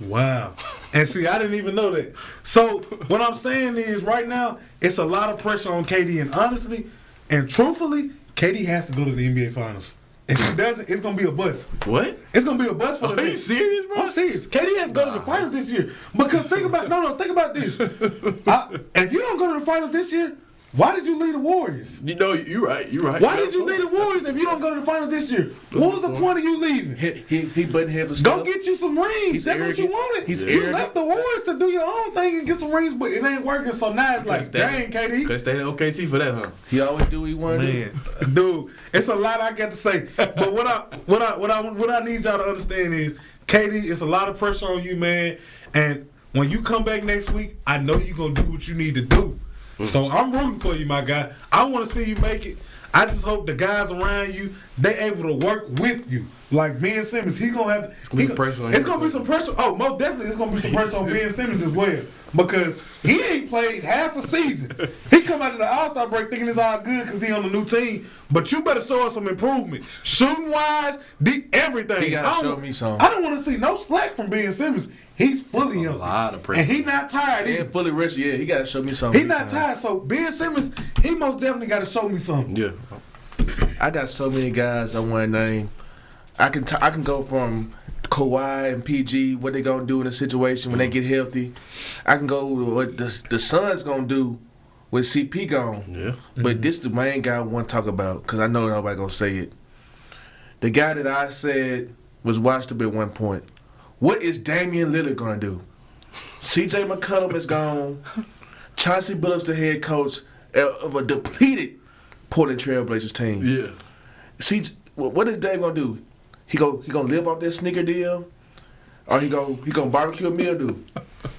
Speaker 9: Wow. And see, I didn't even know that. So what I'm saying is right now, it's a lot of pressure on KD. And honestly and truthfully, KD has to go to the NBA Finals. If he doesn't, it's going to be a bust.
Speaker 10: What?
Speaker 9: It's going to be a bust for the
Speaker 10: Are you serious, bro?
Speaker 9: I'm serious. KD has to go to the finals this year. Because think about this. If you don't go to the finals this year, why did you leave the Warriors?
Speaker 10: You know, you're right.
Speaker 9: Why did you leave the Warriors if you don't go to the finals this year? What was the point of you leaving?
Speaker 8: He button head for stuff.
Speaker 9: Go get you some rings. That's what you wanted. You left the Warriors to do your own thing and get some rings, but it ain't working. So now it's like, dang, KD.
Speaker 10: Couldn't stay in OKC for that, huh?
Speaker 8: He always do what he wanted to do.
Speaker 9: Dude, it's a lot I got to say. But what I need y'all to understand is, KD, it's a lot of pressure on you, man. And when you come back next week, I know you're gonna do what you need to do. So I'm rooting for you, my guy. I want to see you make it. I just hope the guys around you, they able to work with you. Like Ben Simmons, he's gonna have. It's gonna be some pressure on him. It's gonna be some pressure. Oh, most definitely, it's gonna be some pressure on Ben Simmons as well, because he ain't played half a season. He come out of the All-Star break thinking it's all good because he on the new team. But you better show us some improvement, shooting wise, everything.
Speaker 8: He gotta show me some.
Speaker 9: I don't want to see no slack from Ben Simmons. He's fully healthy.
Speaker 10: A lot of pressure.
Speaker 9: And he not tired.
Speaker 8: And fully rested. Yeah, he gotta show me something.
Speaker 9: He not tired. So Ben Simmons, he most definitely got to show me something.
Speaker 10: Yeah.
Speaker 8: I got so many guys I want to name. I can go from Kawhi and PG, what they gonna do in a situation when they get healthy. I can go with what the Suns gonna do with CP gone.
Speaker 10: Yeah.
Speaker 8: But this is the main guy I want to talk about, because I know nobody gonna say it. The guy that I said was washed up at one point. What is Damian Lillard gonna do? CJ McCollum is gone. Chauncey Billups, the head coach of a depleted Portland Trailblazers team.
Speaker 10: Yeah.
Speaker 8: See, what is Dame gonna do? He gonna live off that sneaker deal, or he gonna barbecue a meal do?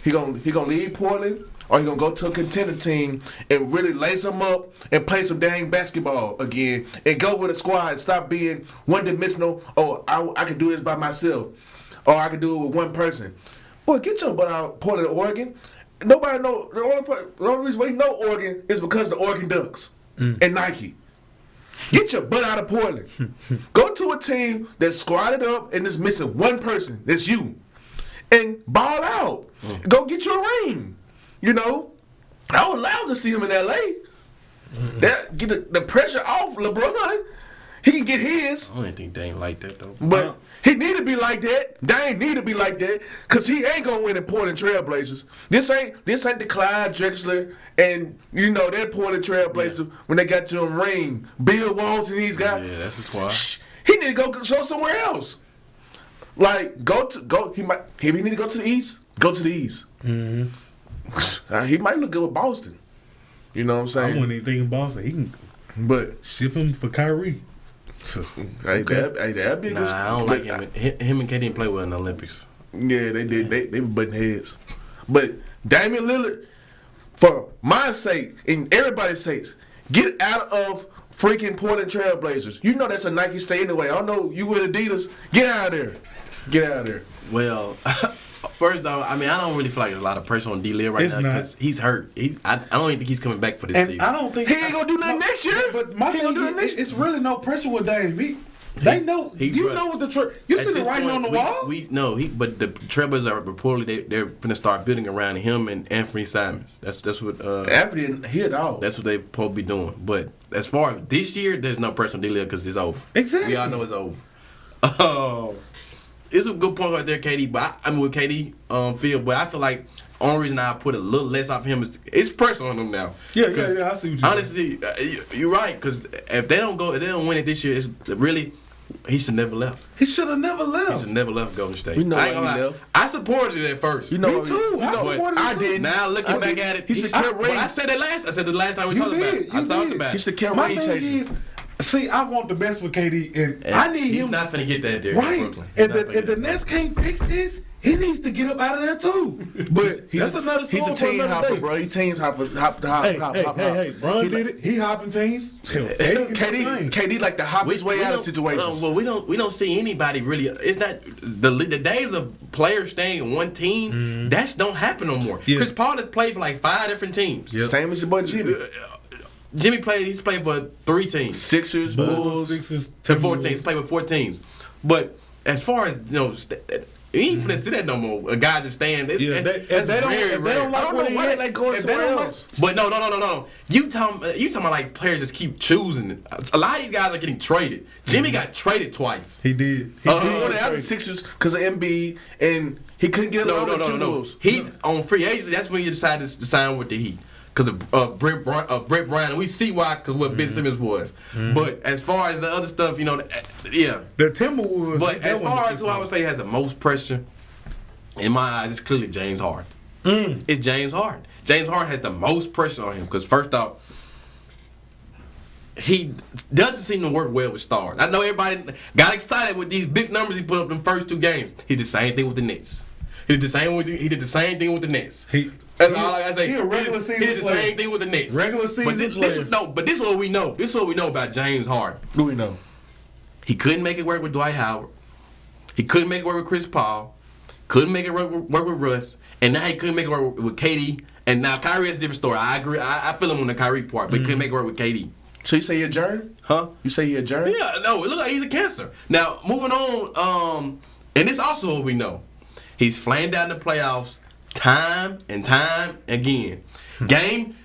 Speaker 8: He gonna leave Portland, or he gonna go to a contender team and really lace them up and play some dang basketball again and go with a squad and stop being one dimensional. Oh, I can do this by myself, or I can do it with one person. Boy, get your butt out of Portland, Oregon. Nobody know the only reason why you know Oregon is because of the Oregon Ducks and Nike. Get your butt out of Portland. Go to a team that's squatted up and is missing one person. That's you. And ball out. Go get your ring. You know? I would love to see him in L.A. That get the pressure off LeBron. He can get his.
Speaker 10: I don't think Dame like that, though.
Speaker 8: But he need to be like that. Dame need to be like that, because he ain't going to win in Portland Trailblazers. This ain't the Clyde Drexler and, you know, that Portland Trailblazers when they got you a ring. Bill Walton and these guys.
Speaker 10: Yeah, that's his squad.
Speaker 8: He need to go show somewhere else. Like, he need to go to the East, go to the East. Mm-hmm. He might look good with Boston. You know what I'm saying?
Speaker 9: I wouldn't even think of Boston. He can ship him for Kyrie.
Speaker 8: That'd be a good.
Speaker 10: I don't like him. Him and KD didn't play well in the Olympics.
Speaker 8: Yeah, they did. They were butting heads. But Damian Lillard, for my sake and everybody's sakes, get out of freaking Portland Trailblazers. You know that's a Nike stay anyway. I don't know you with Adidas. Get out of there. Get out of there.
Speaker 10: Well, First off, I mean, I don't really feel like there's a lot of pressure on D-Lil right now because he's hurt. I don't even think he's coming back for this season.
Speaker 9: I don't think
Speaker 8: he ain't gonna do nothing next year.
Speaker 9: But my thing is, it's really no pressure with Dame. They know. You know what the you see the writing on the wall.
Speaker 10: But the Trebors are reportedly they're finna start building around him and Anthony Simons. That's what
Speaker 8: Anthony hit out.
Speaker 10: That's what they supposed to be doing. But as far as this year, there's no pressure on D-Lil because it's over.
Speaker 9: Exactly.
Speaker 10: We all know it's over. It's a good point right there, KD. But I'm with KD field. But I feel like the only reason I put a little less off him is it's pressure on him now.
Speaker 9: Yeah. I see what you're
Speaker 10: honestly, you're right. Because if they don't win it this year, it's really. He should never left.
Speaker 9: He should have never left.
Speaker 10: He should never left Golden State.
Speaker 8: We know why he left.
Speaker 10: I supported it at first.
Speaker 8: You know,
Speaker 9: me too. I
Speaker 10: did. Now looking back at it,
Speaker 8: he should kept Ray.
Speaker 10: I said the last time we talked about it. I talked about it.
Speaker 8: He should kept
Speaker 9: My
Speaker 8: Ray
Speaker 9: thing
Speaker 8: chasing.
Speaker 9: is, see, I want the best for KD, and I need
Speaker 10: he's
Speaker 9: him.
Speaker 10: Not finna get that there
Speaker 9: right.
Speaker 10: in Brooklyn.
Speaker 9: If the Nets can't fix this, he needs to get up out of there too. But that's another story.
Speaker 8: He's a team hopper, bro. He team hopper.
Speaker 9: Hey, Bron did it. He hopping teams. KD like to hop his way out of situations.
Speaker 10: Well, we don't see anybody really. It's not the days of players staying in one team. That don't happen no more.
Speaker 9: Yeah.
Speaker 10: Chris Paul has played for like 5 different teams.
Speaker 8: Yep. Same as your boy Jimmy.
Speaker 10: He's played for 3 teams.
Speaker 8: Sixers, Bulls,
Speaker 10: to 4 teams. He's played with 4 teams. But as far as he ain't finna see that no more. A guy just staying. They don't
Speaker 8: like why they like going somewhere else.
Speaker 10: But no. You talking about like players just keep choosing. A lot of these guys are getting traded. Jimmy got traded twice.
Speaker 9: He did.
Speaker 8: He went out of Sixers because of Embiid, and he couldn't get along with Timberwolves.
Speaker 10: He on free agency. That's when you decided to sign with the Heat. Because of Brett Brown, and we see why, because what Ben Simmons was. But as far as the other stuff,
Speaker 9: the Timberwolves.
Speaker 10: But as far as who I would say has the most pressure, in my eyes, it's clearly James Harden. It's James Harden. James Harden has the most pressure on him because first off, he doesn't seem to work well with stars. I know everybody got excited with these big numbers he put up in the first 2 games. He did the same thing with the Nets. He did the same thing with the Nets. That's all I gotta say.
Speaker 9: He a regular season
Speaker 10: He did the same thing with the Knicks.
Speaker 9: Regular season
Speaker 10: player. But this is what we know. This is what we know about James Harden.
Speaker 8: Who we know?
Speaker 10: He couldn't make it work with Dwight Howard. He couldn't make it work with Chris Paul. Couldn't make it work with Russ. And now he couldn't make it work with KD. And now Kyrie has a different story. I agree. I feel him on the Kyrie part, but he couldn't make it work with KD.
Speaker 8: So you say he adjourned?
Speaker 10: Huh?
Speaker 8: You say he adjourned?
Speaker 10: Yeah, no. It looks like he's a cancer. Now, moving on, and this also what we know. He's flamed out in the playoffs time and time again. Game,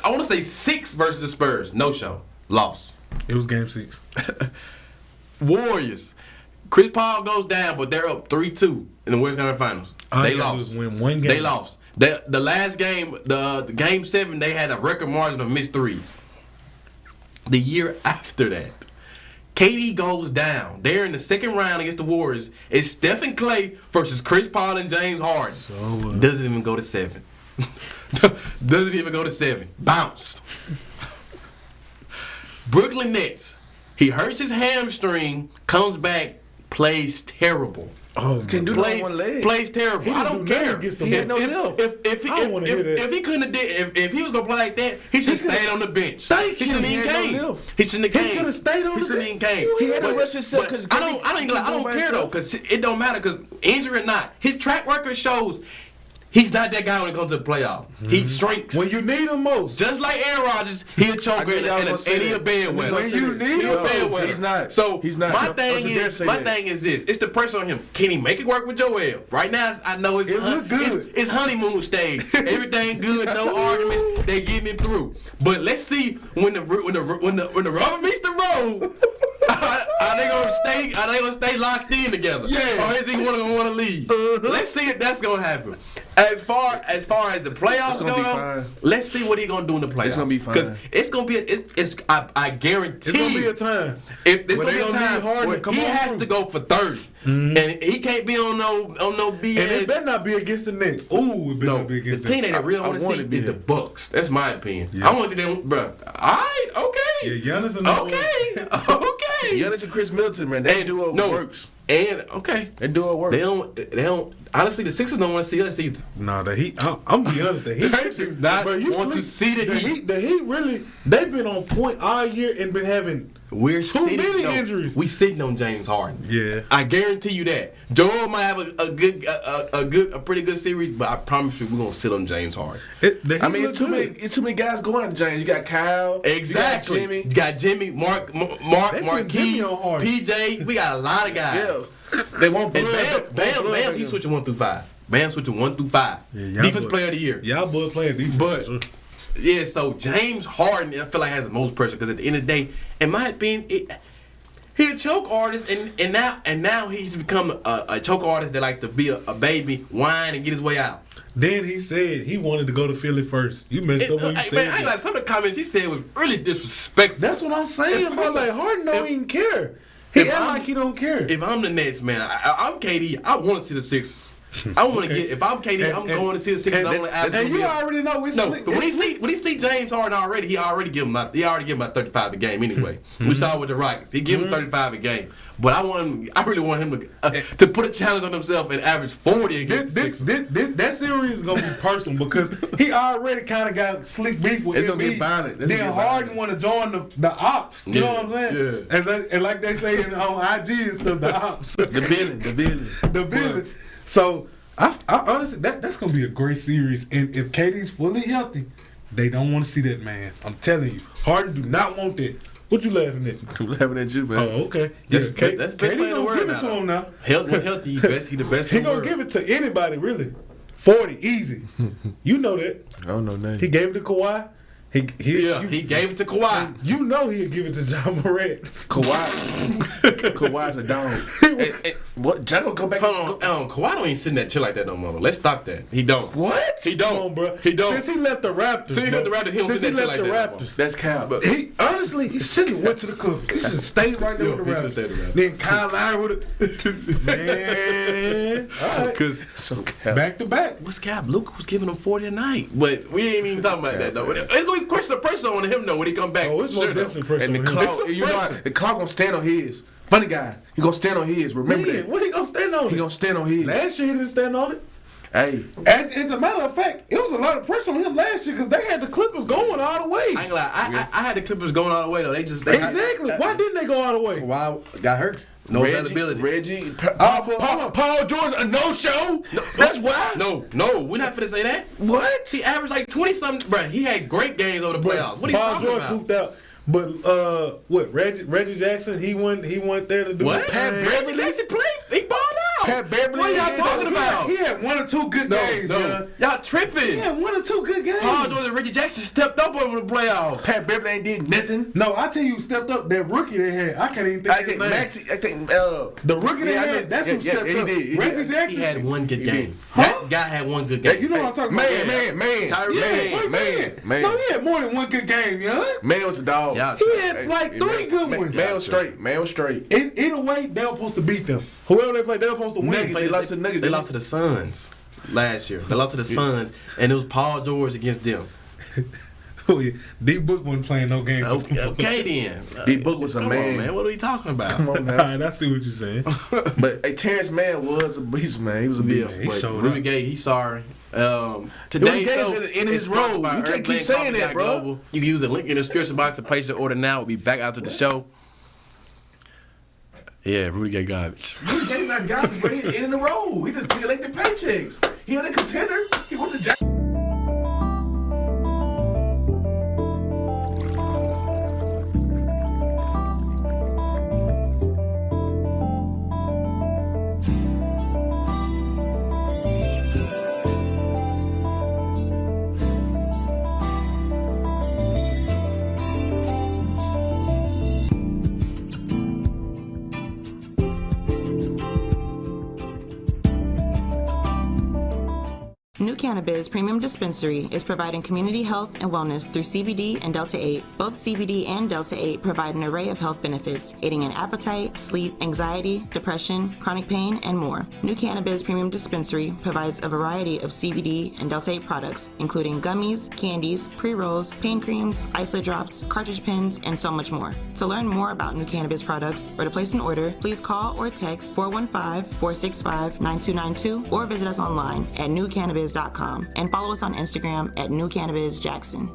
Speaker 10: I want to say 6 versus the Spurs. No show. Loss.
Speaker 9: It was game 6.
Speaker 10: Warriors. Chris Paul goes down, but they're up 3-2 in the Western Conference Finals. They lost.
Speaker 9: Win one game.
Speaker 10: They lost. The last game, the game 7, they had a record margin of missed threes. The year after that, KD goes down. They're in the second round against the Warriors. It's Stephen Clay versus Chris Paul and James Harden. Doesn't even go to 7. Doesn't even go to 7. Bounced. Brooklyn Nets. He hurts his hamstring, comes back, plays terrible.
Speaker 8: Can do that on one leg.
Speaker 10: Plays terrible. I don't care.
Speaker 8: He had no help.
Speaker 10: If he couldn't have did, if he was gonna play like that, he should have stayed on the bench. He shouldn't even came. He shouldn't have came.
Speaker 9: He could have stayed on the bench.
Speaker 10: He shouldn't even came.
Speaker 8: He had to rest himself because
Speaker 10: I don't care though, because it don't matter, because injury or not, his track record shows. He's not that guy when it comes to the playoff. He shrinks.
Speaker 9: When you need him most.
Speaker 10: Just like Aaron Rodgers, he a choker and he a bad weather.
Speaker 9: When you need him most.
Speaker 8: He's not.
Speaker 10: So
Speaker 8: he's not.
Speaker 10: My thing is this. It's the pressure on him. Can he make it work with Joel? Right now, I know it's honeymoon stage. Everything good, no arguments. They getting him through. But let's see when the rubber meets the road. Are they gonna stay locked in together? Yeah. Or is he gonna want to leave? Let's see if that's gonna happen. As far as the playoffs go, let's see what he's gonna do in the playoffs.
Speaker 8: It's gonna be fine.
Speaker 10: Because it's gonna be. I guarantee.
Speaker 9: It's gonna be a time.
Speaker 10: There's gonna be a time where he has to go for 30, and he can't be on no BS.
Speaker 9: And it better not be against the Knicks. Ooh, it better not be against
Speaker 10: the team that I really want to see is the Bucks. That's my opinion. Yeah. I want them, bro. All right, okay.
Speaker 9: Yeah, Giannis and
Speaker 10: okay.
Speaker 8: Giannis and Chris Middleton, man, they do what works.
Speaker 10: And they
Speaker 8: do what works.
Speaker 10: They don't. Honestly, the Sixers don't want to see us either.
Speaker 9: No, the Heat. I'm gonna be honest. The Heat
Speaker 10: want to see the Heat.
Speaker 9: The Heat really. They've been on point all year and been having
Speaker 10: We're
Speaker 9: Too many
Speaker 10: sitting
Speaker 9: injuries.
Speaker 10: We sitting on James Harden.
Speaker 9: Yeah.
Speaker 10: I guarantee you that. Joel might have a pretty good series, but I promise you we're gonna sit on James Harden.
Speaker 8: It's too many guys going after James. You got Kyle.
Speaker 10: Exactly.
Speaker 8: You got Jimmy.
Speaker 10: You got Jimmy, Marquis,
Speaker 9: Jimmy on Harden.
Speaker 10: PJ. We got a lot of guys.
Speaker 8: Yeah. They won't
Speaker 10: And Bam, he's switching 1 through 5. Bam switching 1 through 5.
Speaker 9: Yeah,
Speaker 10: Defense player of the year.
Speaker 9: Y'all boys playing defense.
Speaker 10: But yeah, so James Harden, I feel like has the most pressure because at the end of the day, in my opinion, he's a choke artist, and now he's become a choke artist that like to be a baby, whine and get his way out.
Speaker 9: Then he said he wanted to go to Philly first. You messed up when you said
Speaker 10: Man,
Speaker 9: that.
Speaker 10: like some of the comments he said was really disrespectful.
Speaker 9: That's what I'm saying, bro. Like Harden don't even care. He act like he don't care.
Speaker 10: If I'm the Nets, man, I'm KD. I want to see the Sixers. I want to get. If I'm KD, I'm going to see the Sixers.
Speaker 9: And you already know it's
Speaker 10: no. But when he see James Harden already, he already give him about 35 a game anyway. We saw it with the Rockets. He give him 35 a game. But I really want him to put a challenge on himself and average 40 against the Sixers.
Speaker 9: That series is gonna be personal because he already kind of got slick beef with
Speaker 8: It's gonna get violent.
Speaker 9: Then Harden want to join the ops. You know what I'm saying?
Speaker 10: Yeah.
Speaker 9: And like they say on IG and stuff, the ops.
Speaker 8: The villain.
Speaker 9: So I honestly, that's gonna be a great series. And if KD's fully healthy, they don't want to see that man. I'm telling you, Harden do not want that. What you laughing at?
Speaker 8: I'm laughing at you, man.
Speaker 9: Oh, okay.
Speaker 10: That's
Speaker 9: KD
Speaker 10: best player in the
Speaker 9: gonna
Speaker 10: world
Speaker 9: give it to him now.
Speaker 10: When healthy, he the best.
Speaker 9: He gonna give it to anybody, really. 40, easy. You know that.
Speaker 8: I don't know that.
Speaker 9: He gave it to Kawhi. He
Speaker 10: gave it to Kawhi.
Speaker 9: You know he'd give it to John Morant.
Speaker 8: Kawhi's a dog. What? John gonna go back?
Speaker 10: Hold on. Kawhi don't even sit in that chair like that no more. Let's stop that. He don't.
Speaker 8: What?
Speaker 10: He don't,
Speaker 9: Come on, bro.
Speaker 10: He don't.
Speaker 9: Since he left the Raptors.
Speaker 10: He don't sit in that chair like that no more.
Speaker 8: That's Cal.
Speaker 9: He honestly, he shouldn't have went to the Clippers. He should have stayed right there with the Raptors. Then Kyle Lowry would have. Man.
Speaker 8: So Cal.
Speaker 9: Back to back.
Speaker 10: What's Cap? Luka was giving him 40 a night, but we ain't even talking about that though. It's gonna be question of pressure on him though when he come back.
Speaker 9: Oh, it's most definitely pressure
Speaker 8: and
Speaker 9: on
Speaker 8: the
Speaker 9: him.
Speaker 8: clock, the clock gonna stand on his. Funny guy. He gonna stand on his. Remember that.
Speaker 9: What he gonna stand on?
Speaker 8: He gonna stand on his.
Speaker 9: Last year he didn't stand on it.
Speaker 8: Hey.
Speaker 9: As a matter of fact, it was a lot of pressure on him last year because they had the Clippers going all the way.
Speaker 10: I ain't gonna lie. I had the Clippers going all the way though.
Speaker 9: Exactly. Why didn't they go all the way?
Speaker 10: Why got hurt? No availability.
Speaker 8: Reggie, Paul George, a no-show. That's why.
Speaker 10: No, we're not finna say that.
Speaker 8: What?
Speaker 10: He averaged like 20-something. Bro, he had great games over the playoffs. What are you talking about?
Speaker 9: Paul George hooped out. But what? Reggie Jackson, he went there to do
Speaker 10: what? Reggie Jackson played. He balled out.
Speaker 8: Pat Beverly.
Speaker 10: What are y'all talking about?
Speaker 9: He had 1 or 2 good games.
Speaker 10: Y'all tripping.
Speaker 9: He had 1 or 2 good games.
Speaker 10: Paul George and Reggie Jackson stepped up over the playoffs.
Speaker 8: Pat Beverly ain't did nothing.
Speaker 9: No, I tell you who stepped up. That rookie they had. I can't even think his name.
Speaker 8: I think
Speaker 9: the rookie they had. That's who stepped up. Reggie Jackson.
Speaker 10: He had 1 good game. That guy had 1 good game.
Speaker 9: You know what I'm talking about?
Speaker 8: Man.
Speaker 9: No, he had more than 1 good game, young.
Speaker 8: Man was a dog.
Speaker 9: He had like 3 good ones.
Speaker 8: Man was straight.
Speaker 9: Either way, they were supposed to beat them. Whoever they played, they were supposed to win.
Speaker 8: They lost to the Nuggets.
Speaker 10: They lost to the Suns last year. They lost to the Suns, and it was Paul George against them.
Speaker 9: Oh yeah, D Book wasn't playing no games.
Speaker 10: Okay then.
Speaker 8: D Book was a
Speaker 10: Come
Speaker 8: man.
Speaker 10: on, man. What are we talking about?
Speaker 8: Come on, man.
Speaker 9: All right, I see what you're saying.
Speaker 8: But Terrence Mann was a beast, man. He was a beast.
Speaker 9: He showed
Speaker 10: Rudy Gay, he's sorry.
Speaker 8: Today, in his role. You can't keep saying that, bro.
Speaker 10: Global. You can use the link in the description box to place your order now. We'll be back after the show. Yeah, Rudy Gay garbage.
Speaker 8: Rudy Gay not garbage, but he's in the role. He just collected paychecks. He was a contender. He went to Jack.
Speaker 13: New Cannabis Premium Dispensary is providing community health and wellness through CBD and Delta-8. Both CBD and Delta-8 provide an array of health benefits, aiding in appetite, sleep, anxiety, depression, chronic pain, and more. New Cannabis Premium Dispensary provides a variety of CBD and Delta-8 products, including gummies, candies, pre-rolls, pain creams, isolate drops, cartridge pens, and so much more. To learn more about New Cannabis products or to place an order, please call or text 415-465-9292 or visit us online at newcannabis.com and follow us on Instagram at newcannabisjackson.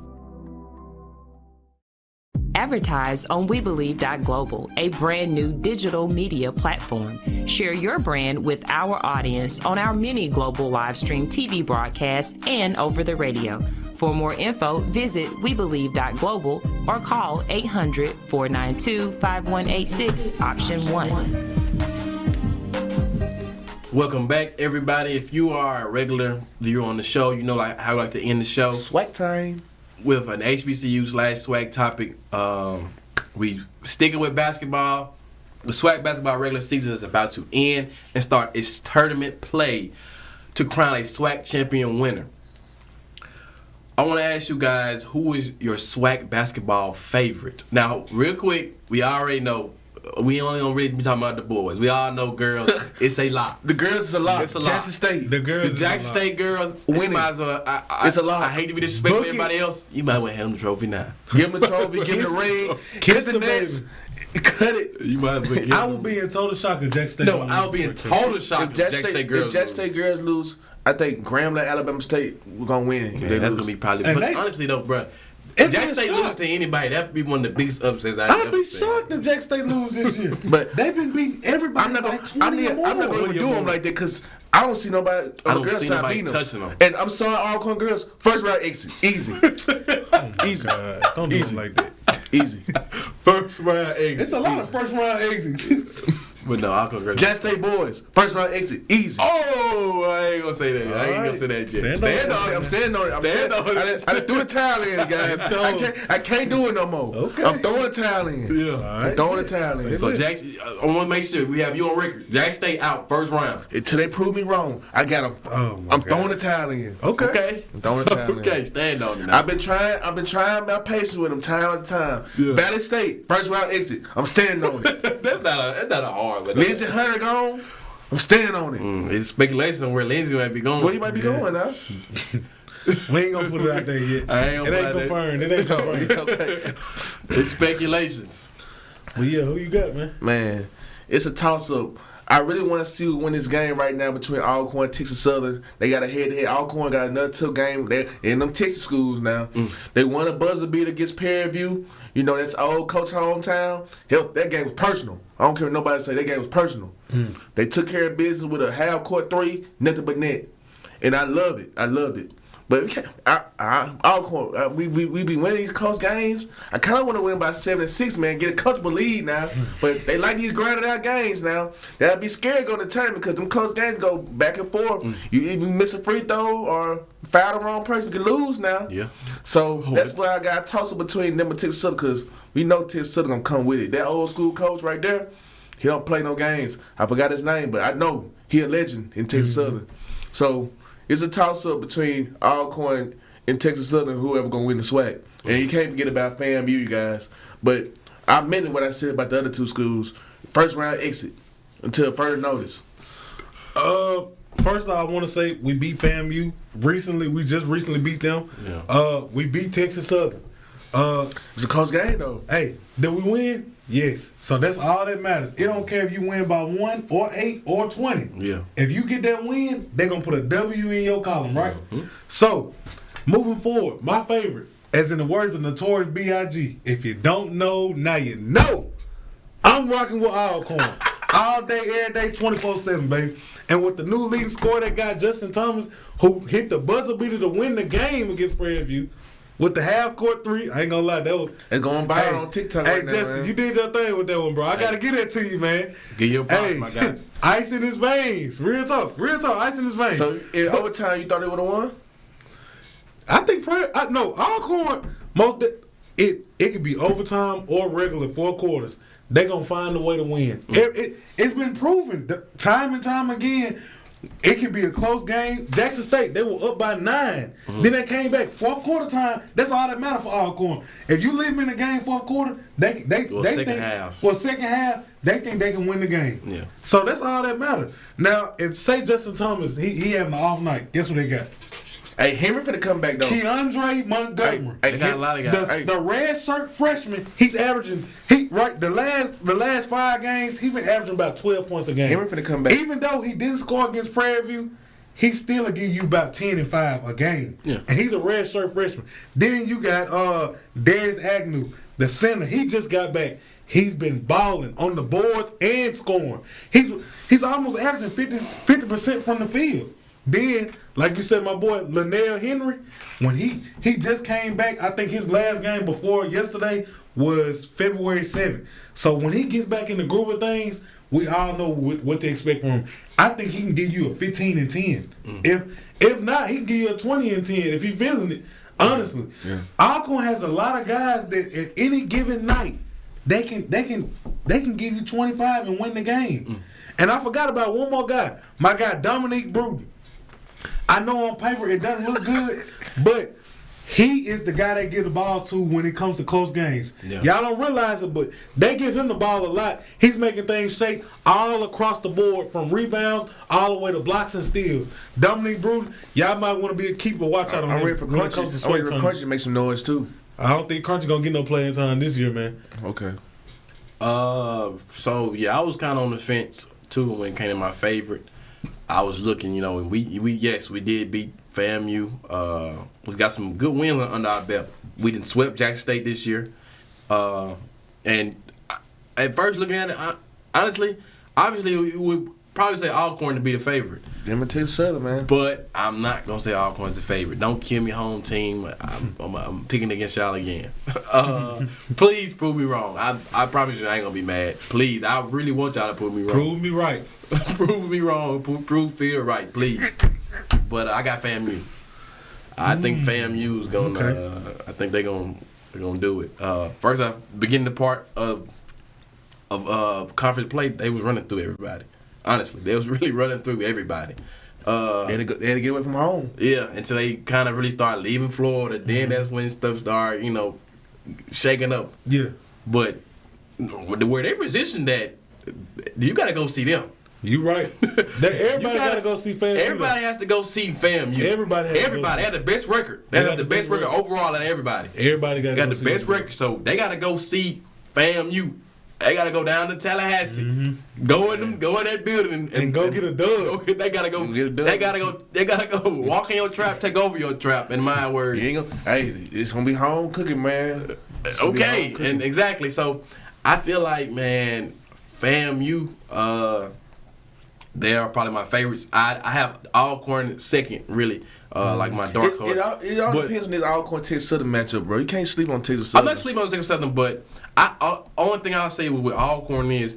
Speaker 12: Advertise on WeBelieve.global, a brand new digital media platform. Share your brand with our audience on our many global live stream TV broadcasts and over the radio. For more info, visit WeBelieve.global or call 800-492-5186, option 1.
Speaker 10: Welcome back, everybody. If you are a regular viewer on the show, you know how I like to end the show.
Speaker 8: Swag time.
Speaker 10: With an HBCU/swag topic. We sticking with basketball. The swag basketball regular season is about to end and start its tournament play to crown a swag champion winner. I want to ask you guys, who is your swag basketball favorite? Now, real quick, we already know. We only don't really be talking about the boys. We all know girls. It's a lot.
Speaker 8: The girls is a lot.
Speaker 10: It's a lot.
Speaker 8: Jackson State.
Speaker 9: The girls.
Speaker 10: The Jackson State girls.
Speaker 8: Winning.
Speaker 10: Might as well.
Speaker 8: It's a lot.
Speaker 10: I hate to be disrespectful to everybody else. You might as well hand them the trophy now.
Speaker 8: Give them the trophy. Give them the ring. Kiss the Nets. Cut it.
Speaker 10: You might as well.
Speaker 9: I will be in total shock if Jackson State.
Speaker 10: No, I will be in total shock if Jackson State girls.
Speaker 8: If Jackson State girls lose, I think Grambling, Alabama State, we're gonna win.
Speaker 10: Yeah, that's gonna be probably. But honestly though, bro. Jackson State lose to anybody, that'd be one of the biggest upsets
Speaker 9: I'd be shocked if Jackson State lose this year.
Speaker 8: But
Speaker 9: they've been beating everybody. I'm not
Speaker 8: gonna even do them like that because I don't see nobody on the girls' side beating them. And I'm sorry, Alcorn girls, first round exit, easy, easy.
Speaker 9: Don't do them like that.
Speaker 8: Easy.
Speaker 10: First round exit.
Speaker 9: It's a lot of first round exits.
Speaker 10: But no, Alcorn girls.
Speaker 8: Jackson State boys, first round exit, easy.
Speaker 10: Oh, I ain't gonna say that. I ain't gonna say that yet. Stand on it.
Speaker 8: I'm standing on it. I done threw the towel in, guys. I can't do it no more. Okay. I'm throwing the towel in.
Speaker 10: Yeah.
Speaker 8: I'm throwing the towel in.
Speaker 10: So Jackson, I want to make sure we have you on record. Jackson State out first round.
Speaker 8: Until they prove me wrong, I got them. I'm throwing the towel in.
Speaker 10: Okay.
Speaker 8: I'm throwing the towel in.
Speaker 10: Okay, stand on it now.
Speaker 8: I've been trying my patience with them time after time. Yeah. Valley State, first round exit. I'm standing on it.
Speaker 10: That's not a hard one.
Speaker 8: Lindsey Hunter gone. I'm staying on it.
Speaker 10: It's speculation on where Lindsey might be going.
Speaker 8: Where he might be going now.
Speaker 9: We ain't gonna put it out there yet. It ain't confirmed. It ain't confirmed.
Speaker 8: Okay.
Speaker 10: It's speculations.
Speaker 9: But yeah, who you got, man?
Speaker 8: Man, it's a toss-up. I really want to see who win this game right now between Alcorn and Texas Southern. They got a head-to-head. Alcorn got another tough game. They're in them Texas schools now. They won a buzzer beater against Prairie View. You know, that's old coach hometown. Hell, that game was personal. I don't care what nobody say. That game was personal. They took care of business with a half-court three, nothing but net. And I love it. I loved it. But Alcorn, we be winning these close games. I kind of want to win by 7-6, man. Get a comfortable lead now. But they like these grinded out games now. That'd be scary going to tournament because them close games go back and forth. You even miss a free throw or foul the wrong person, you can lose now.
Speaker 10: Yeah.
Speaker 8: So that's why I got a toss-up between them and Texas Southern because we know Texas Southern going to come with it. That old school coach right there, he don't play no games. I forgot his name, but I know he a legend in Texas Southern. So it's a toss-up between Alcorn and Texas Southern, whoever going to win the SWAC. And you can't forget about FAMU, you guys. But I meant what I said about the other two schools. First round exit until further notice.
Speaker 9: First of all, I want to say we beat FAMU recently. We just recently beat them. Yeah. We beat Texas Southern.
Speaker 8: It's a close game, though.
Speaker 9: Hey, did we win? Yes. So that's all that matters. It don't care if you win by 1 or 8 or 20.
Speaker 10: Yeah.
Speaker 9: If you get that win, they're going to put a W in your column, right? So, moving forward, my favorite, as in the words of Notorious B.I.G., if you don't know, now you know. I'm rocking with Alcorn. All day, every day, 24/7, baby. And with the new leading scorer that got Justin Thomas, who hit the buzzer beater to win the game against Prairie View, with the half-court three, I ain't gonna lie, that was...
Speaker 8: It's going viral on TikTok right now,
Speaker 9: Justin,
Speaker 8: man.
Speaker 9: you did your thing with that one, bro. I gotta get that to you, man.
Speaker 10: Give your props, my guy.
Speaker 9: Ice in his veins. Real talk, ice in his veins.
Speaker 8: So, in overtime, you thought they would have won?
Speaker 9: I think Alcorn, it could be overtime or regular 4 quarters. They gonna find a way to win. It's been proven time and time again. It can be a close game. Jackson State, they were up by 9. Then they came back 4th quarter time. That's all that matters for Alcorn. If you leave them in the game 4th quarter, they think for second half, they think they can win the game.
Speaker 10: Yeah.
Speaker 9: So that's all that matters. Now, if say Justin Thomas, he having an off night, guess what they got?
Speaker 8: Hey, Henry finna come back though.
Speaker 9: Keandre Montgomery.
Speaker 10: They got a lot of guys.
Speaker 9: The red shirt freshman, he's averaging the last 5 games, he's been averaging about 12 points a game.
Speaker 8: Henry finna come back.
Speaker 9: Even though he didn't score against Prairie View, he still will give you about 10 and 5 a game.
Speaker 10: Yeah.
Speaker 9: And he's a red shirt freshman. Then you got Darius Agnew, the center, he just got back. He's been balling on the boards and scoring. He's almost averaging 50% from the field. Then, like you said, my boy Lionel Henry, when he just came back, I think his last game before yesterday was February 7th. So when he gets back in the groove of things, we all know what to expect from him. I think he can give you a 15 and 10. If not, he can give you a 20 and 10 if he's feeling it. Honestly, Alcorn has a lot of guys that at any given night they can give you 25 and win the game. And I forgot about one more guy, my guy Dominique Bruton. I know on paper it doesn't look good, but he is the guy they give the ball to when it comes to close games. Yeah. Y'all don't realize it, but they give him the ball a lot. He's making things shake all across the board, from rebounds all the way to blocks and steals. Dominique Bruton, y'all might want to be a keeper. Watch out on him.
Speaker 8: I'm ready for Crunchy. I'm ready for Crunchy to make some noise too.
Speaker 9: I don't think Crunchy gonna get no playing time this year, man.
Speaker 8: Okay.
Speaker 10: So yeah, I was kind of on the fence too when it came to my favorite. I was looking, and we did beat FAMU. We got some good wins under our belt. We didn't swept Jackson State this year. And at first looking at it, honestly, obviously we would probably say Alcorn to be the favorite.
Speaker 8: Them Texas Southern, man.
Speaker 10: But I'm not going to say Alcorn's the favorite. Don't kill me, home team. I'm picking against y'all again. Please prove me wrong. I promise you I ain't going to be mad. Please, I really want y'all to prove me wrong.
Speaker 9: Prove me right.
Speaker 10: Prove me wrong. Prove Phil right, please. But I got FAMU. I think FAMU is going to I think they're going to do it. First off, beginning the part of conference play, they was running through everybody. Honestly, they was really running through everybody.
Speaker 8: They had to get away from home.
Speaker 10: Yeah, until they kind of really started leaving Florida. Then that's when stuff started, shaking up.
Speaker 9: Yeah.
Speaker 10: But where they positioned that, you got to go see them.
Speaker 9: You right. Everybody got to go see FAMU.
Speaker 10: Everybody has to go see FAMU.
Speaker 9: Everybody
Speaker 10: have the best record. They have the best record overall out of everybody.
Speaker 9: Everybody got
Speaker 10: the best record, so they got to go see FAMU. They gotta go down to Tallahassee, go in that building and
Speaker 9: go get a dub.
Speaker 10: They gotta go get a dub. They gotta go walk in your trap, take over your trap. In my words,
Speaker 8: it's gonna be home cooking, man.
Speaker 10: Okay, and exactly. So I feel like, man, FAMU, they are probably my favorites. I have Alcorn second, really. Like my dark horse.
Speaker 8: It all depends on this Alcorn Texas Southern matchup, bro. You can't sleep on Texas Southern.
Speaker 10: I'm not sleeping on Texas Southern, but only thing I'll say with Alcorn is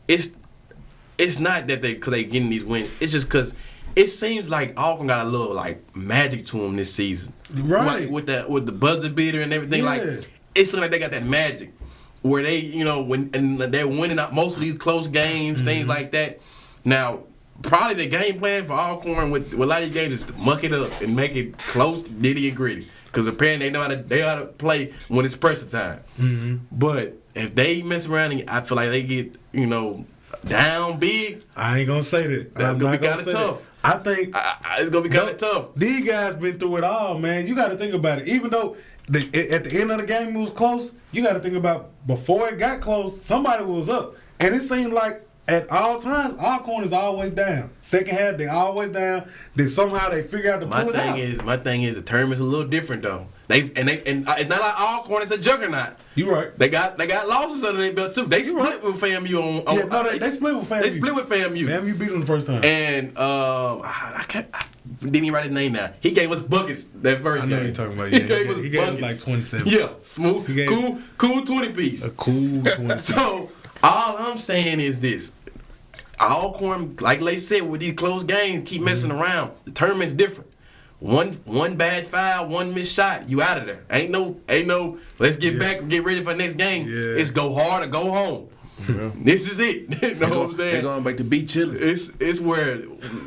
Speaker 10: it's not that because they getting these wins. It's just because it seems like Alcorn got a little like magic to them this season,
Speaker 9: right?
Speaker 10: With the buzzer beater and everything. Like it's like they got that magic where they when they're winning out most of these close games, things like that. Now, probably the game plan for Alcorn with a lot of these games is to muck it up and make it close, nitty and gritty. Because apparently they know how to play when it's pressure time. But if they mess around, and I feel like they get down big.
Speaker 9: I ain't gonna say that.
Speaker 10: That's gonna be kind of tough.
Speaker 9: I think
Speaker 10: it's gonna be kind of tough.
Speaker 9: These guys been through it all, man. You got to think about it. Even though at the end of the game it was close, you got to think about before it got close, somebody was up, and it seemed like. At all times, Alcorn is always down. Second half, they always down. Then somehow they figure out to pull it out.
Speaker 10: My thing is the tournament's a little different though. And it's not like Alcorn is a juggernaut.
Speaker 9: You right.
Speaker 10: They got losses under their belt too. They split with FAMU on.
Speaker 9: They split with FAMU.
Speaker 10: They split with FAMU.
Speaker 9: FAMU beat them the first time.
Speaker 10: And I didn't even write his name down. He gave us buckets that first game.
Speaker 9: I know you're talking about. Yeah, he gave us like 27.
Speaker 10: Yeah, smooth, cool 20 piece.
Speaker 9: A cool 20.
Speaker 10: So all I'm saying is this. Alcorn, like they said, with these close games, keep messing around. The tournament's different. One bad foul, one missed shot, you out of there. Ain't no. Let's get back and get ready for the next game. Yeah. It's go hard or go home. Yeah. This is it. You know what I'm saying?
Speaker 8: They're going back to beat Chile.
Speaker 10: It's where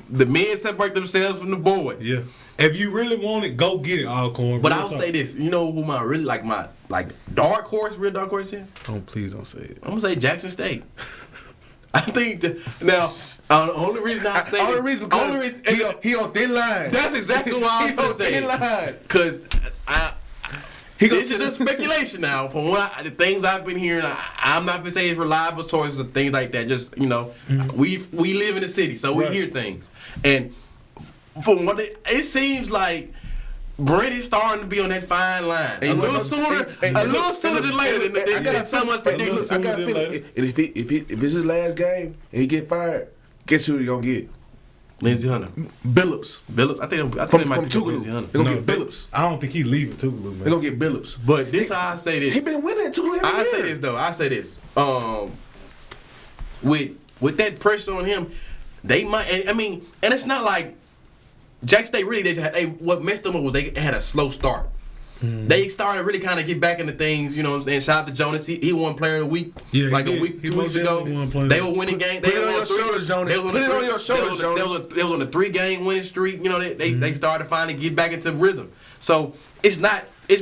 Speaker 10: the men separate themselves from the boys.
Speaker 9: Yeah. If you really want it, go get it, Alcorn.
Speaker 10: But I will say this. You know who my really my dark horse, real dark horse here?
Speaker 9: Oh, please don't say it.
Speaker 10: I'm gonna say Jackson State. I think now the only reason I say
Speaker 8: he on thin line.
Speaker 10: That's exactly why I was saying. Because it's just speculation now. From the things I've been hearing, I'm not gonna say it's reliable sources or things like that. Just we live in the city, so we hear things. And from what it seems like, Brent is starting to be on that fine line. A little sooner than later than someone predicted.
Speaker 8: I got a feeling. And if it's his last game and he get fired, guess who he gonna get?
Speaker 10: Lindsey Hunter.
Speaker 8: Billups.
Speaker 10: I think they might
Speaker 8: from
Speaker 10: be Lindsey Hunter.
Speaker 8: They're gonna get Billups.
Speaker 9: I don't think he's leaving Tougaloo, man.
Speaker 8: They're gonna get Billups.
Speaker 10: But this how I say this.
Speaker 8: He been winning Tougaloo every year.
Speaker 10: I say this. With that pressure on him, they might. And it's not like Jack State really. What messed them up was they had a slow start. They started to really kind of get back into things, you know what I'm saying? Shout out to Jonas. He won Player of the Week a week, 2 weeks ago. They were winning games.
Speaker 8: Put it on your shoulders, Jonas. Put it on your shoulders, Jonas.
Speaker 10: They was on a 3-game winning streak. You know, they started to finally get back into rhythm. So it's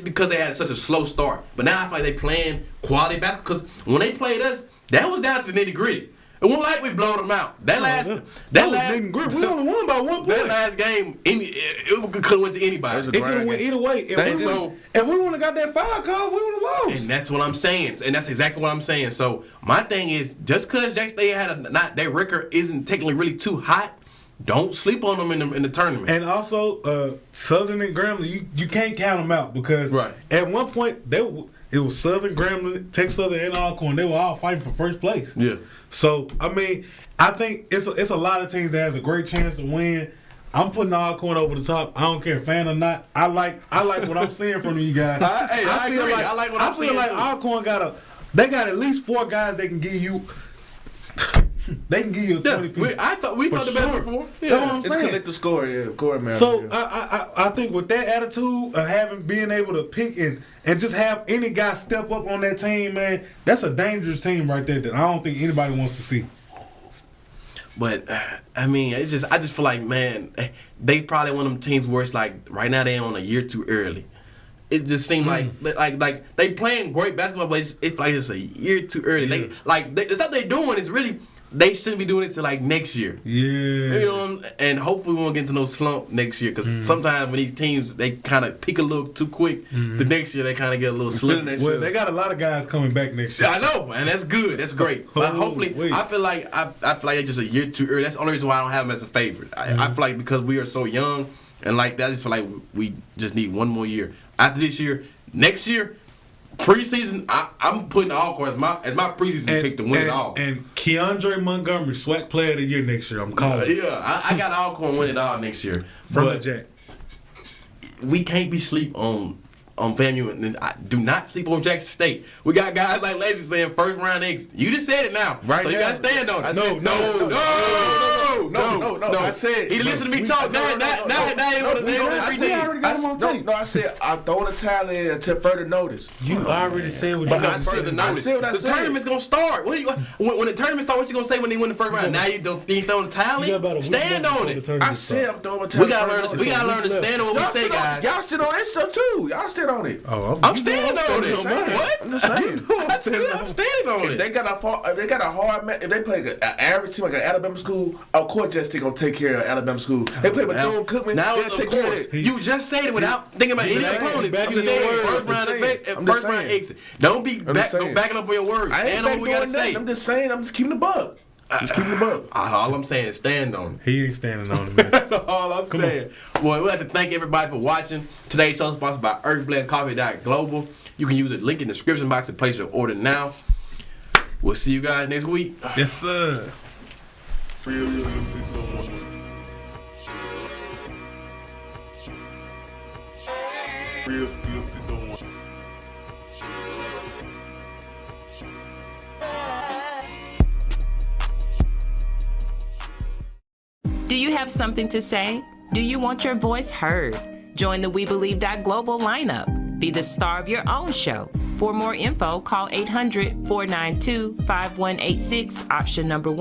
Speaker 10: because they had such a slow start. But now I feel like they playing quality basketball because when they played us, that was down to the nitty gritty. It wasn't like we blowed them out. That last
Speaker 9: we only won by 1 point.
Speaker 10: That last game, it could have went to anybody.
Speaker 9: It could have went either way. If we wouldn't have got that foul call, we would have lost.
Speaker 10: And that's what I'm saying. And that's exactly what I'm saying. So my thing is, just because Jack State had their record isn't technically really too hot, don't sleep on them in the tournament.
Speaker 9: And also, Southern and Grambling, you can't count them out because at one point it was Southern, Grambling, Texas Southern, and Alcorn. They were all fighting for first place.
Speaker 10: Yeah.
Speaker 9: So I think it's a lot of teams that has a great chance to win. I'm putting Alcorn over the top. I don't care, fan or not. I like what I'm seeing from you guys.
Speaker 10: I agree. I like what I'm seeing.
Speaker 9: I feel like Alcorn got at least 4 guys they can give you. They can give you a 20 piece.
Speaker 10: We talked about it before.
Speaker 9: Yeah,
Speaker 8: it's collective score. Yeah, man.
Speaker 9: So I think with that attitude of being able to pick and just have any guy step up on that team, man, that's a dangerous team right there that I don't think anybody wants to see.
Speaker 10: But I just feel like, man, they probably one of them teams where it's like right now they on a year too early. It just seemed like they playing great basketball, but it's like it's a year too early.
Speaker 9: Yeah.
Speaker 10: The stuff they're doing is really. They shouldn't be doing it till like next year.
Speaker 9: Yeah.
Speaker 10: You know, and hopefully we won't get into no slump next year because sometimes when these teams they kind of peak a little too quick, the next year they kind of get a little slip.
Speaker 9: Well, they got a lot of guys coming back next year.
Speaker 10: I know, and that's good. That's great. But hopefully, I feel like it's just a year too early. That's the only reason why I don't have them as a favorite. I feel like because we are so young and like that, I just feel like we just need one more year. After this year, next year. Preseason, I'm putting Alcorn as my preseason pick to win it all.
Speaker 9: And Keandre Montgomery, SWAC Player of the Year next year. I'm calling.
Speaker 10: I got Alcorn win it all next year.
Speaker 9: From the Jack.
Speaker 10: We can't be sleep on FAMU. Do not sleep on Jackson State. We got guys like Lacey saying first round exit. You just said it now. Right. So you gotta stand on it. No.
Speaker 8: I said
Speaker 10: he listened to me talk. Now he want to.
Speaker 8: I said I'm throwing a towel in until further notice.
Speaker 9: You already said what you
Speaker 8: got further notice.
Speaker 10: The tournament's gonna start. When the tournament starts, what you gonna say when they win the first round? Now you throwing the towel in? Stand on it.
Speaker 8: I said I'm throwing a towel.
Speaker 10: We gotta learn to stand on what we say, guys.
Speaker 8: Y'all still on that stuff too. Y'all still on it.
Speaker 10: Oh, I'm standing on it. What?
Speaker 8: I'm just saying.
Speaker 10: I'm standing on it.
Speaker 8: They got a hard match. If they play an average team like an Alabama school, of course Jets gonna take care of Alabama school. They play Bethune-Cookman. They'll take care of it.
Speaker 10: You just said it without thinking about any opponents. You said first round exit. Don't be backing up on your words.
Speaker 8: I ain't backing on nothing. I'm just saying. I'm just keeping the buck.
Speaker 10: All I'm saying is stand on it.
Speaker 9: He ain't standing on it, man.
Speaker 10: That's all I'm saying. Boy, we'd like to thank everybody for watching. Today's show is sponsored by EarthBlendCoffee.Global. You can use the link in the description box to place your order now. We'll see you guys next week.
Speaker 9: Yes, sir.
Speaker 12: Do you have something to say? Do you want your voice heard? Join the WeBelieve.Global lineup. Be the star of your own show. For more info, call 800-492-5186, option number 1.